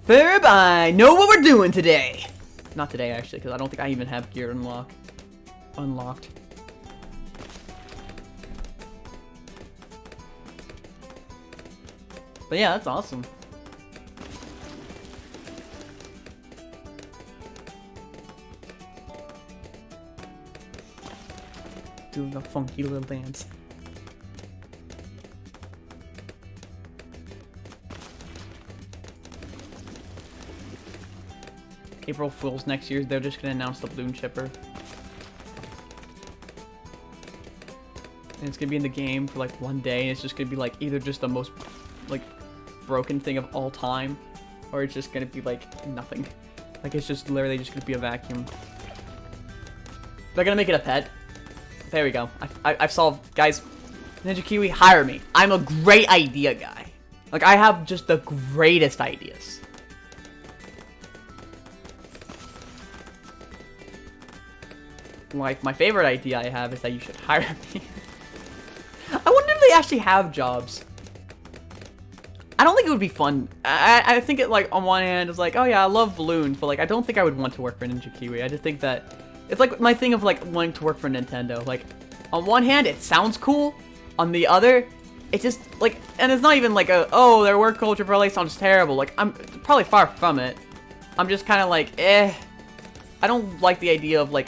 Ferb, I know what we're doing today! Not today, actually, because I don't think I even have gear unlocked. But yeah, that's awesome. Doing a funky little dance. April Fool's next year, they're just gonna announce the balloon chipper. And it's gonna be in the game for like one day, and it's just gonna be like either just the most like broken thing of all time, or it's just gonna be like nothing. Like it's just literally just gonna be a vacuum. They're gonna make it a pet. There we go. I've solved, guys. Ninja Kiwi, hire me. I'm a great idea guy. Like I have just the greatest ideas. Like my favorite idea I have is that you should hire me. I wonder if they actually have jobs. I don't think it would be fun. I think it, like, on one hand, it's like, oh yeah, I love balloons, but, like, I don't think I would want to work for Ninja Kiwi. I just think that it's, like, my thing of, like, wanting to work for Nintendo. Like, on one hand, it sounds cool. On the other, it's just, like, and it's not even, like, oh, their work culture probably sounds terrible. Like, I'm probably far from it. I'm just kind of, like, I don't like the idea of, like,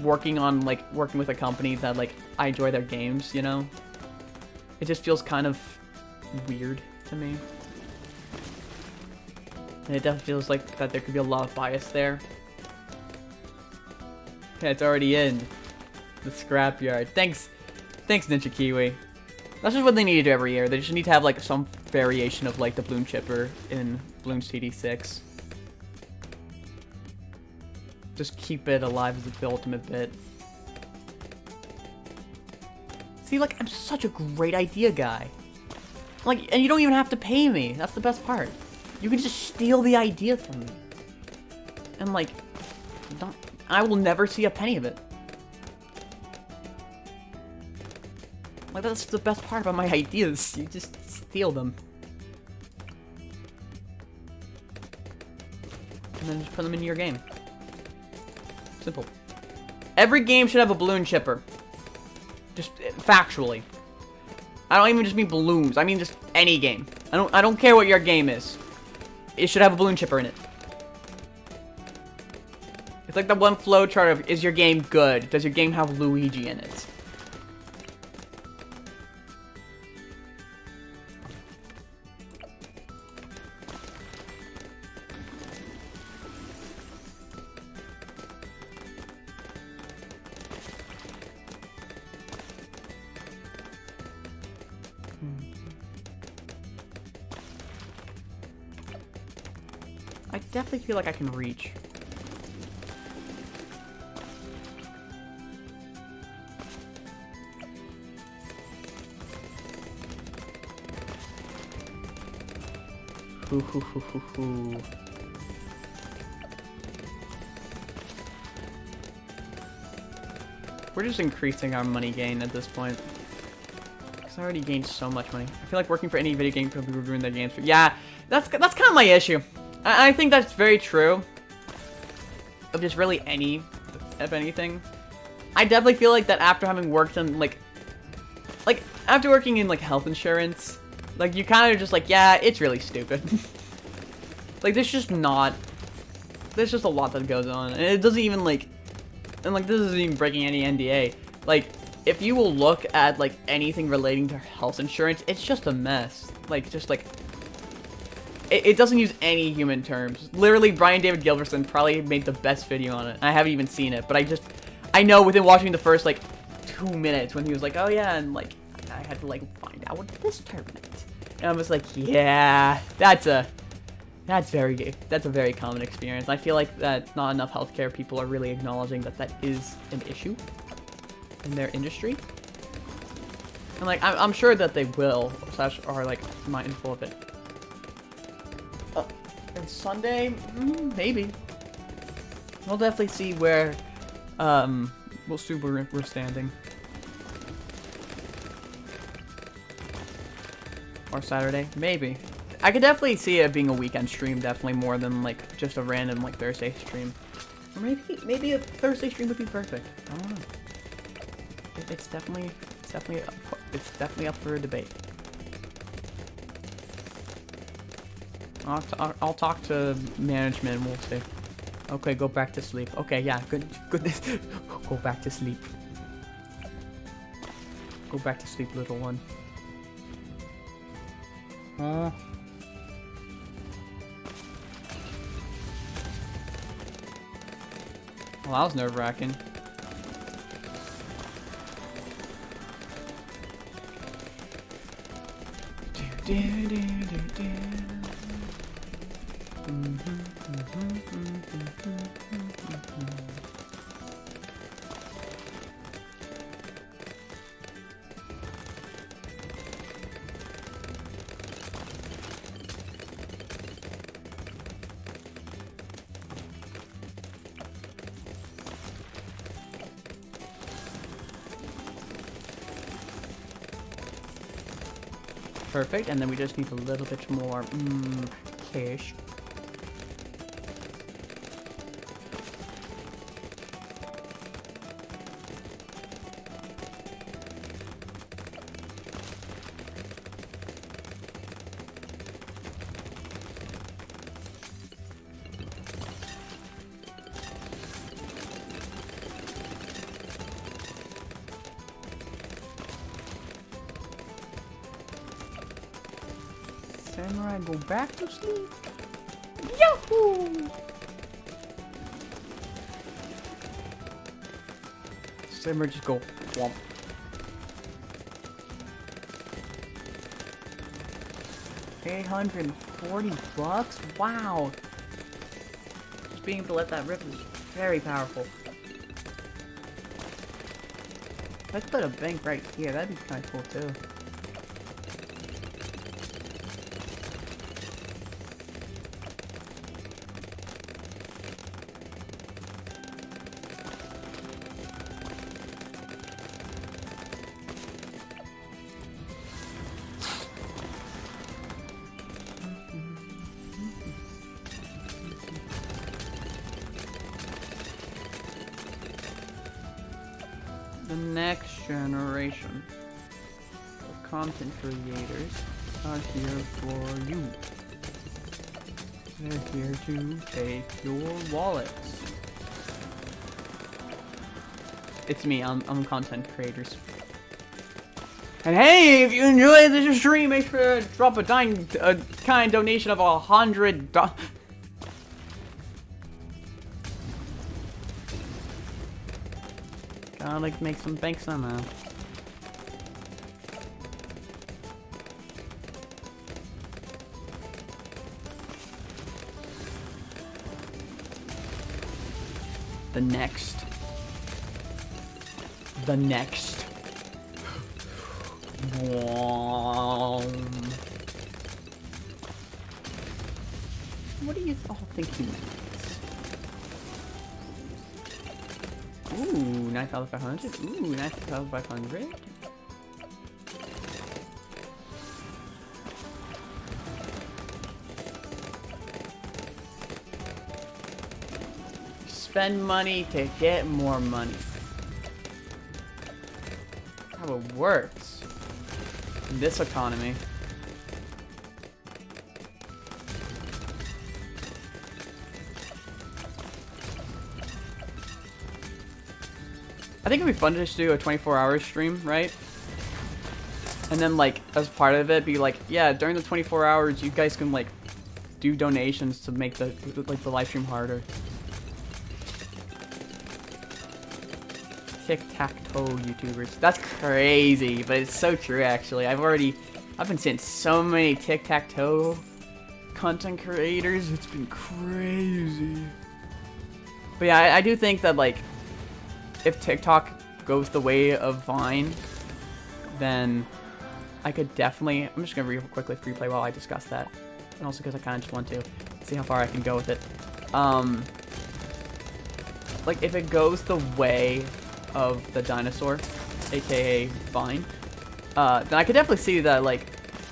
working with a company that, like, I enjoy their games, you know? It just feels kind of weird to me. And it definitely feels like that there could be a lot of bias there. Yeah, it's already in the scrapyard. Thanks Ninja Kiwi. That's just what they need to do every year. They just need to have like some variation of like the balloon chipper in Bloons TD 6. Just keep it alive as the ultimate bit. See, like, I'm such a great idea guy. Like, and you don't even have to pay me. That's the best part. You can just steal the idea from me. And, like, I will never see a penny of it. Like, that's the best part about my ideas. You just steal them. And then just put them into your game. Simple. Every game should have a balloon chipper. Just factually. I don't even just mean balloons. I mean just any game. I don't care what your game is. It should have a balloon chipper in it. It's like the one flowchart of, is your game good? Does your game have Luigi in it? I definitely feel like I can reach. Hoo hoo hoo hoo hoo. We're just increasing our money gain at this point. Because I already gained so much money. I feel like working for any video game company would ruin their games. But yeah, that's kind of my issue. I think that's very true. Of just really of anything. I definitely feel like that after having worked on, like after working in, like, health insurance, like, you kind of just, like, yeah, it's really stupid. Like, there's just a lot that goes on. And it doesn't even, like, and, like, this isn't even breaking any NDA. Like, if you will look at, like, anything relating to health insurance, it's just a mess. Like, just, like, it doesn't use any human terms. Literally, Brian David Gilbertson probably made the best video on it. I haven't even seen it, but I know within watching the first, like, 2 minutes when he was like, oh yeah, and, like, I had to, like, find out what this term meant. And I was like, yeah, that's a very common experience. I feel like that not enough healthcare people are really acknowledging that that is an issue in their industry. And, like, I'm sure that they will, are, like, mindful of it. And Sunday, maybe. We'll definitely see where, we'll see where we're standing. Or Saturday, maybe. I could definitely see it being a weekend stream, definitely more than, like, just a random, like, Thursday stream. Or maybe a Thursday stream would be perfect. I don't know. It's definitely up for a debate. I'll talk to management and we'll see. Okay, go back to sleep. Okay, yeah, goodness. Go back to sleep. Go back to sleep, little one. Well, that was nerve-wracking. Perfect, and then we just need a little bit more cash. Samurai, go back to sleep. Yahoo! Samurai, just go. Womp. $840. Wow. Just being able to let that rip is very powerful. Let's put a bank right here. That'd be kind of cool too. The next generation of content creators are here for you. They're here to take your wallets. It's me, I'm content creators. And hey, if you enjoyed this stream, make sure to drop a kind donation of $100. Gotta like make some bank somehow. The next. What do you all think he meant? Ooh, 9,500. Ooh, 9,500. Spend money to get more money. How it works in this economy. I think it'd be fun to just do a 24-hour stream, right? And then, like, as part of it, be like, yeah, during the 24 hours, you guys can, like, do donations to make the live stream harder. Tic-tac-toe YouTubers. That's crazy, but it's so true, actually. I've been seeing so many tic-tac-toe content creators. It's been crazy. But yeah, I do think that, like, if TikTok goes the way of Vine, then I could definitely... I'm just going to quickly free play while I discuss that. And also because I kind of just want to see how far I can go with it. Like, if it goes the way of the dinosaur, aka Vine, then I could definitely see that, like,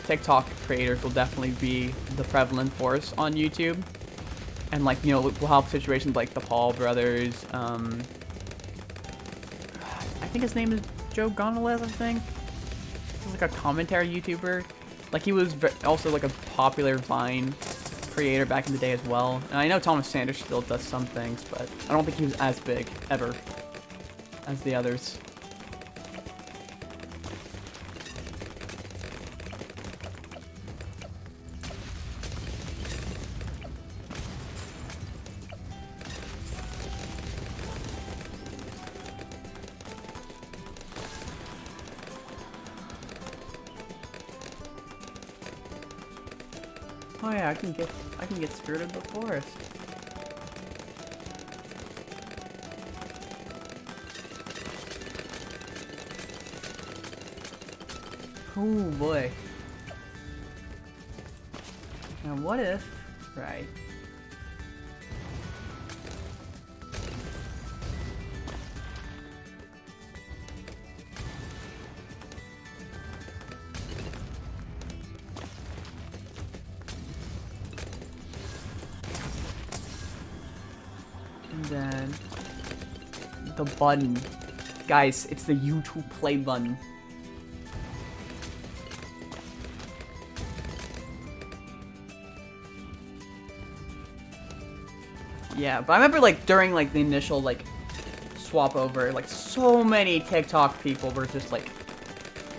TikTok creators will definitely be the prevalent force on YouTube. And, like, you know, we'll have situations like the Paul brothers, I think his name is Joe Gonzalez, I think. He's like a commentary YouTuber. Like, he was also like a popular Vine creator back in the day as well. And I know Thomas Sanders still does some things, but I don't think he was as big, ever, as the others. Oh yeah, I can get Spirit of the Forest. Oh boy. Now what if, right? And then the button. Guys, it's the YouTube play button. Yeah, but I remember like during like the initial like swap over, like so many TikTok people were just like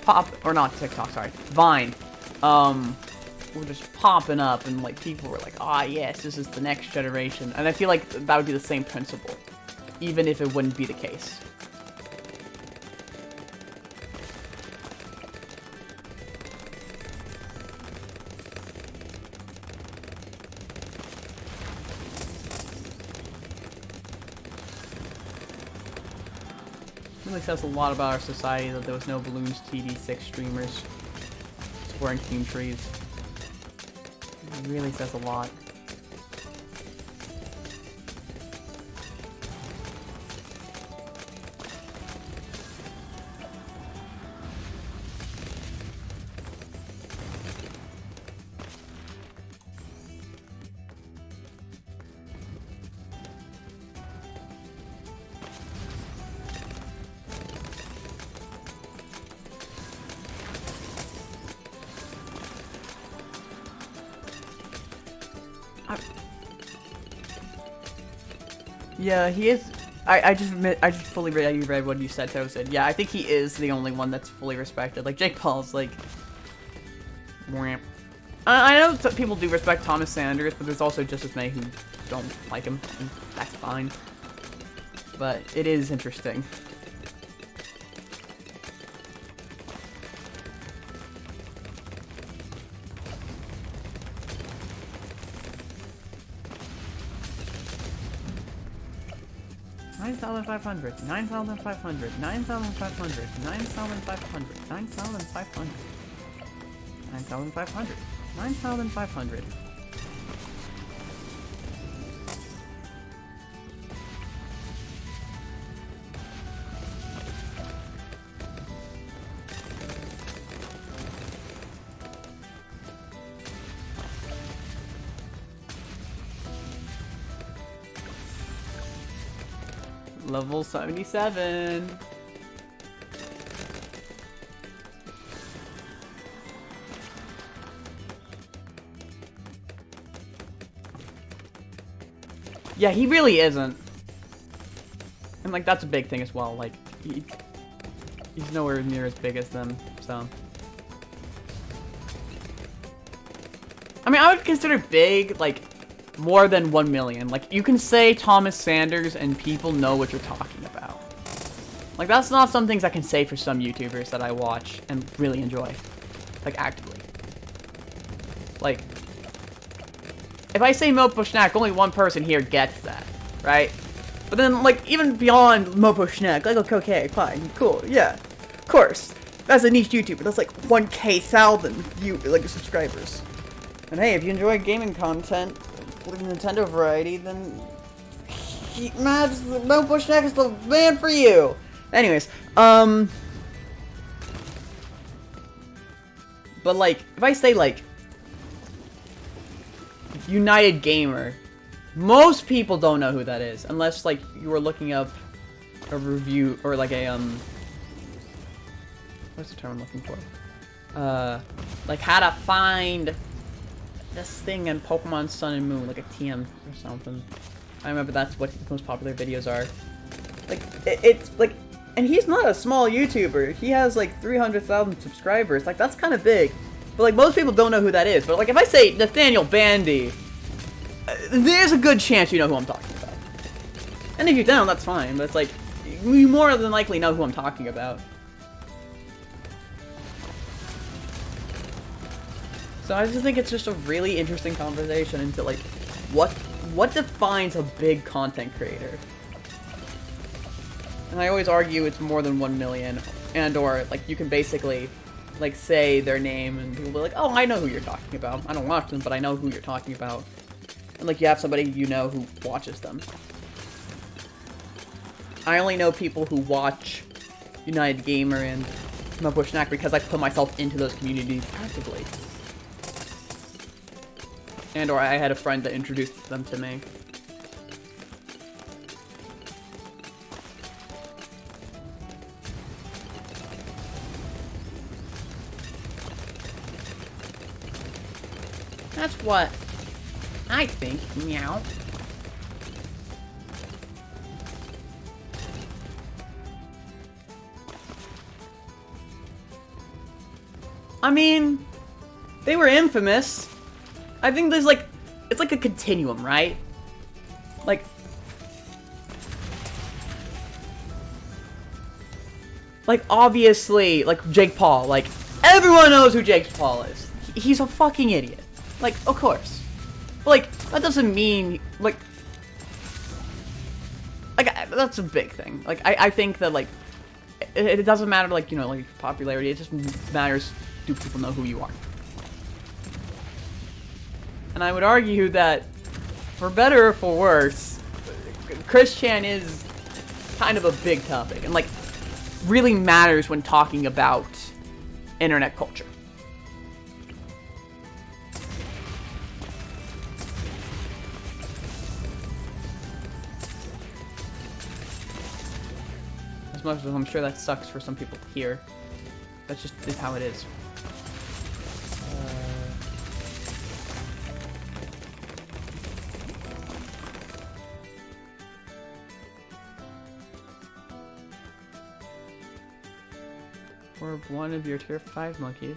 not TikTok, sorry, Vine, were just popping up, and like people were like, ah, yes, this is the next generation, and I feel like that would be the same principle, even if it wouldn't be the case. It really says a lot about our society that there was no Balloons TD6 streamers supporting Team Trees. It really says a lot. Yeah, he is. I just fully read what you said, Toasted. Yeah, I think he is the only one that's fully respected. Like Jake Paul's like, whamp. I know people do respect Thomas Sanders, but there's also just as many who don't like him, and that's fine. But it is interesting. $9,500, $9,500, $9,500, $9,500, $9,500, $9,500, $9,500. Level 77. Yeah, he really isn't. And like that's a big thing as well. Like he's nowhere near as big as them, so. I mean, I would consider big like more than 1 million. Like, you can say Thomas Sanders and people know what you're talking about. Like, that's not some things I can say for some YouTubers that I watch and really enjoy. Like, actively. Like, if I say Mopo Schnack, only one person here gets that, right? But then, like, even beyond Mopo Schnack, like, okay, fine, cool, yeah. Of course. That's a niche YouTuber. That's like 1,000 subscribers. And hey, if you enjoy gaming content, Nintendo variety, then Mopo Schnack is the man for you. Anyways, but like, if I say like United Gamer, most people don't know who that is, unless like you were looking up a review or like a what's the term I'm looking for? Like how to find this thing in Pokemon Sun and Moon, like a TM or something. I remember that's what the most popular videos are. Like, it's like, and he's not a small YouTuber. He has like 300,000 subscribers. Like, that's kind of big. But like, most people don't know who that is. But like, if I say Nathaniel Bandy, there's a good chance you know who I'm talking about. And if you don't, that's fine. But it's like, you more than likely know who I'm talking about. So I just think it's just a really interesting conversation into like what defines a big content creator. And I always argue it's more than 1 million, and or like you can basically like say their name and people will be like, oh, I know who you're talking about. I don't watch them, but I know who you're talking about. And like you have somebody you know who watches them. I only know people who watch United Gamer and Mobile Snack because I put myself into those communities actively. And or I had a friend that introduced them to me. That's what I think, meow. I mean, they were infamous. I think there's like, it's like a continuum, right? Like obviously, like Jake Paul, like everyone knows who Jake Paul is. He's a fucking idiot. Like, of course. But like, that doesn't mean, like that's a big thing. Like, I think that, like, it doesn't matter, like, you know, like, popularity. It just matters, do people know who you are? And I would argue that, for better or for worse, Chris Chan is kind of a big topic. And, like, really matters when talking about internet culture. As much as I'm sure that sucks for some people to hear. That's just is how it is. Or one of your tier 5 monkeys.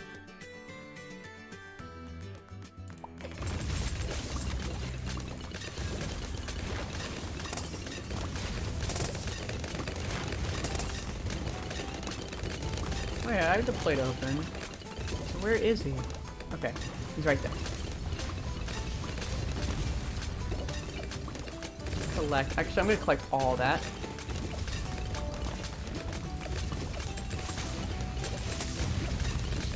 Oh yeah, I have the plate open. So where is he? Okay, he's right there. Collect. Actually, I'm gonna collect all that.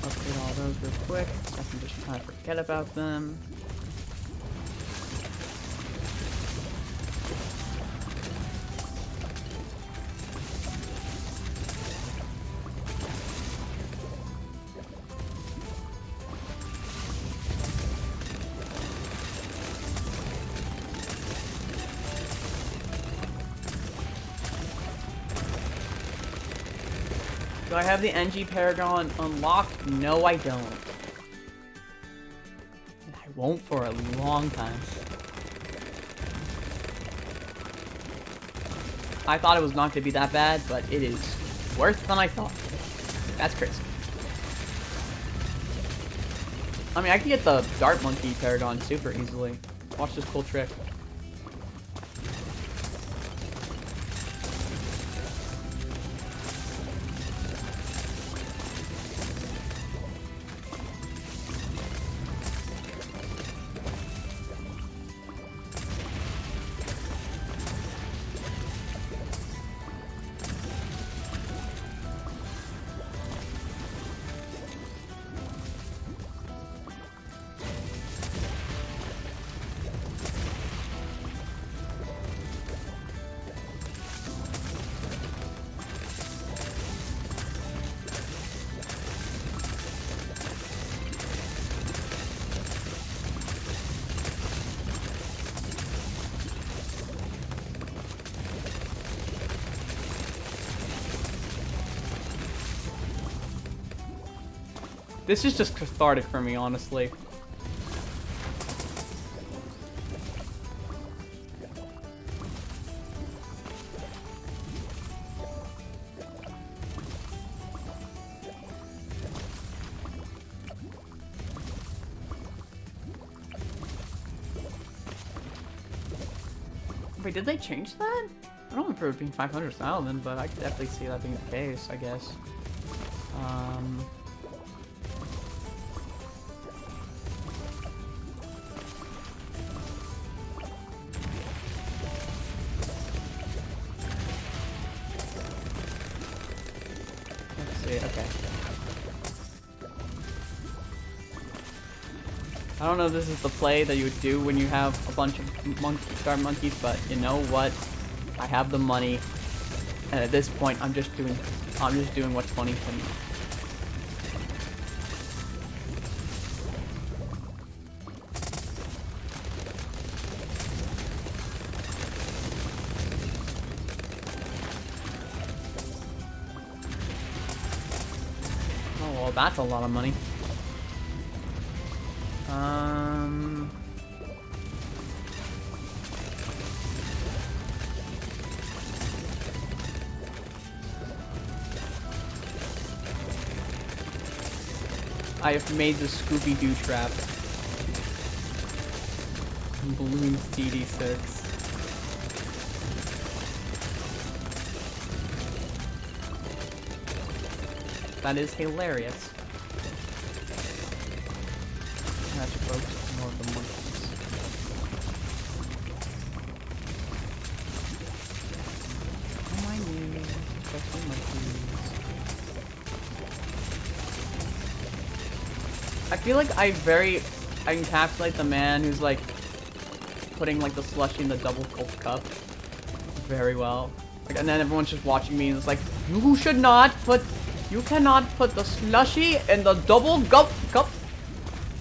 Upgrade all those real quick. I can just kind of forget about them. Do I have the NG Paragon unlocked? No, I don't. And I won't for a long time. I thought it was not going to be that bad, but it is worse than I thought. That's crazy. I mean, I can get the Dart Monkey Paragon super easily. Watch this cool trick. This is just cathartic for me, honestly. Wait, did they change that? I don't remember it being 500,000, but I could definitely see that being the case, I guess. see. Okay. I don't know if this is the play that you would do when you have a bunch of dart monkeys, but you know what? I have the money, and at this point, I'm just doing what's funny for me. Oh well, that's a lot of money. I have made the Scooby-Doo trap. Balloons DD6. That is hilarious. That's folks, more of the monkeys. Oh my knees, especially monkeys. I feel like I encapsulate the man who's like putting like the slushy in the double gulp cup very well. Like, and then everyone's just watching me and it's like, you cannot put the slushy in the double gulp cup.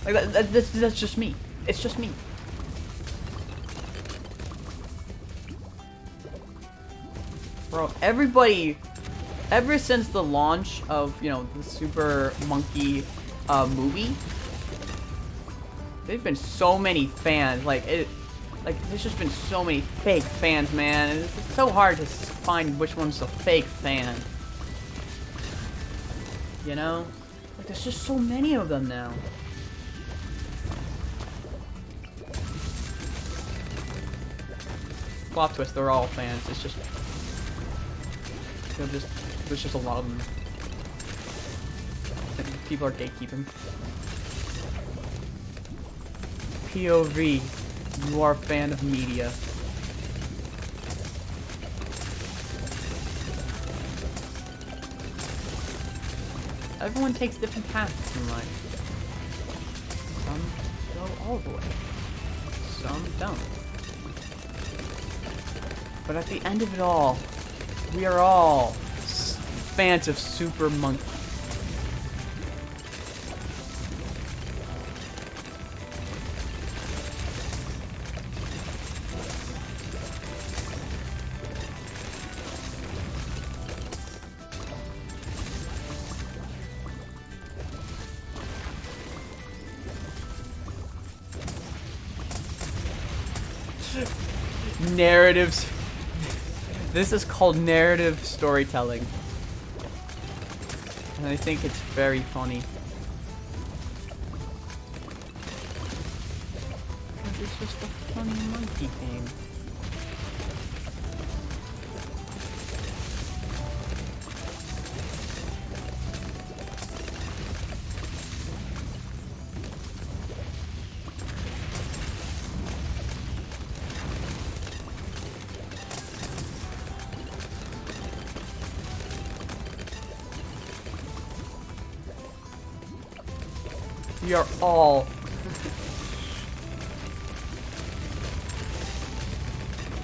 Like that's just me. It's just me. Bro, everybody, ever since the launch of, you know, the Super Monkey movie, there's been so many fans. Like there's just been so many fake fans, man. And it's so hard to find which one's a fake fan. You know, like there's just so many of them now. Plot twist, they're all fans. It's just, there's just a lot of them. People are gatekeeping. POV, you are a fan of media. Everyone takes different paths in life. Some go all the way. Some don't. But at the end of it all, we are all fans of Super Monkey. Narratives. This is called narrative storytelling. And I think it's very funny. It's just a funny monkey game.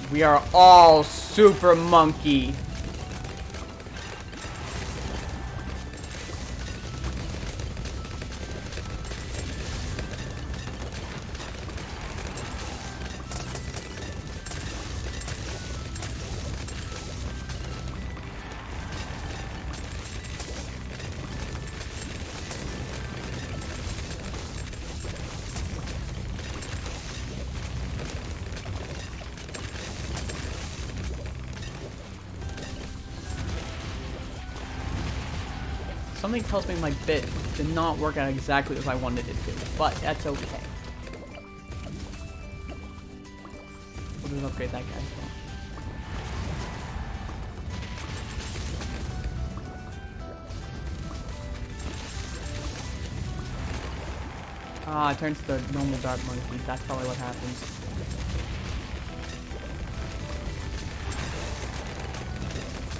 We are all Super Monkey. Something tells me my bit did not work out exactly as I wanted it to, but that's okay. We'll just upgrade that guy as well. Ah, it turns to normal dart monkeys. That's probably what happens.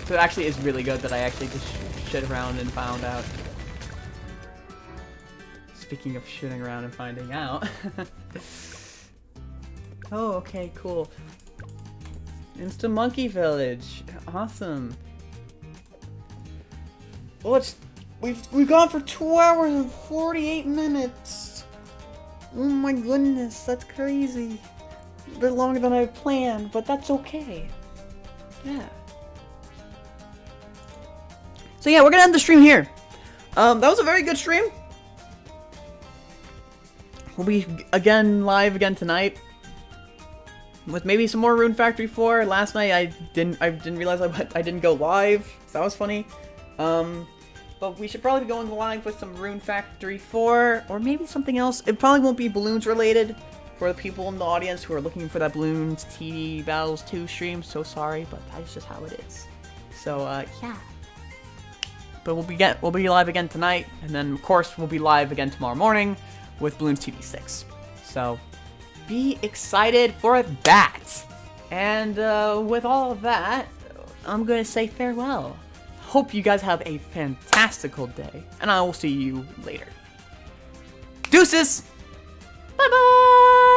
So it actually is really good that I actually just shit around and found out. Speaking of shitting around and finding out. Oh, okay, cool. Insta Monkey Village. Awesome. Well, we've gone for 2 hours and 48 minutes. Oh my goodness, that's crazy. A bit longer than I planned, but that's okay. Yeah. So yeah, we're gonna end the stream here. That was a very good stream. We'll be live again tonight with maybe some more Rune Factory 4. Last night I didn't realize I didn't go live, so that was funny. But we should probably be going live with some Rune Factory 4 or maybe something else. It probably won't be balloons related for the people in the audience who are looking for that Balloons TD Battles 2 stream. So sorry, but that's just how it is. So yeah. But we'll be live again tonight, and then of course we'll be live again tomorrow morning with Balloons TD 6. So be excited for that. And with all of that, I'm gonna say farewell. Hope you guys have a fantastical day, and I will see you later. Deuces! Bye-bye!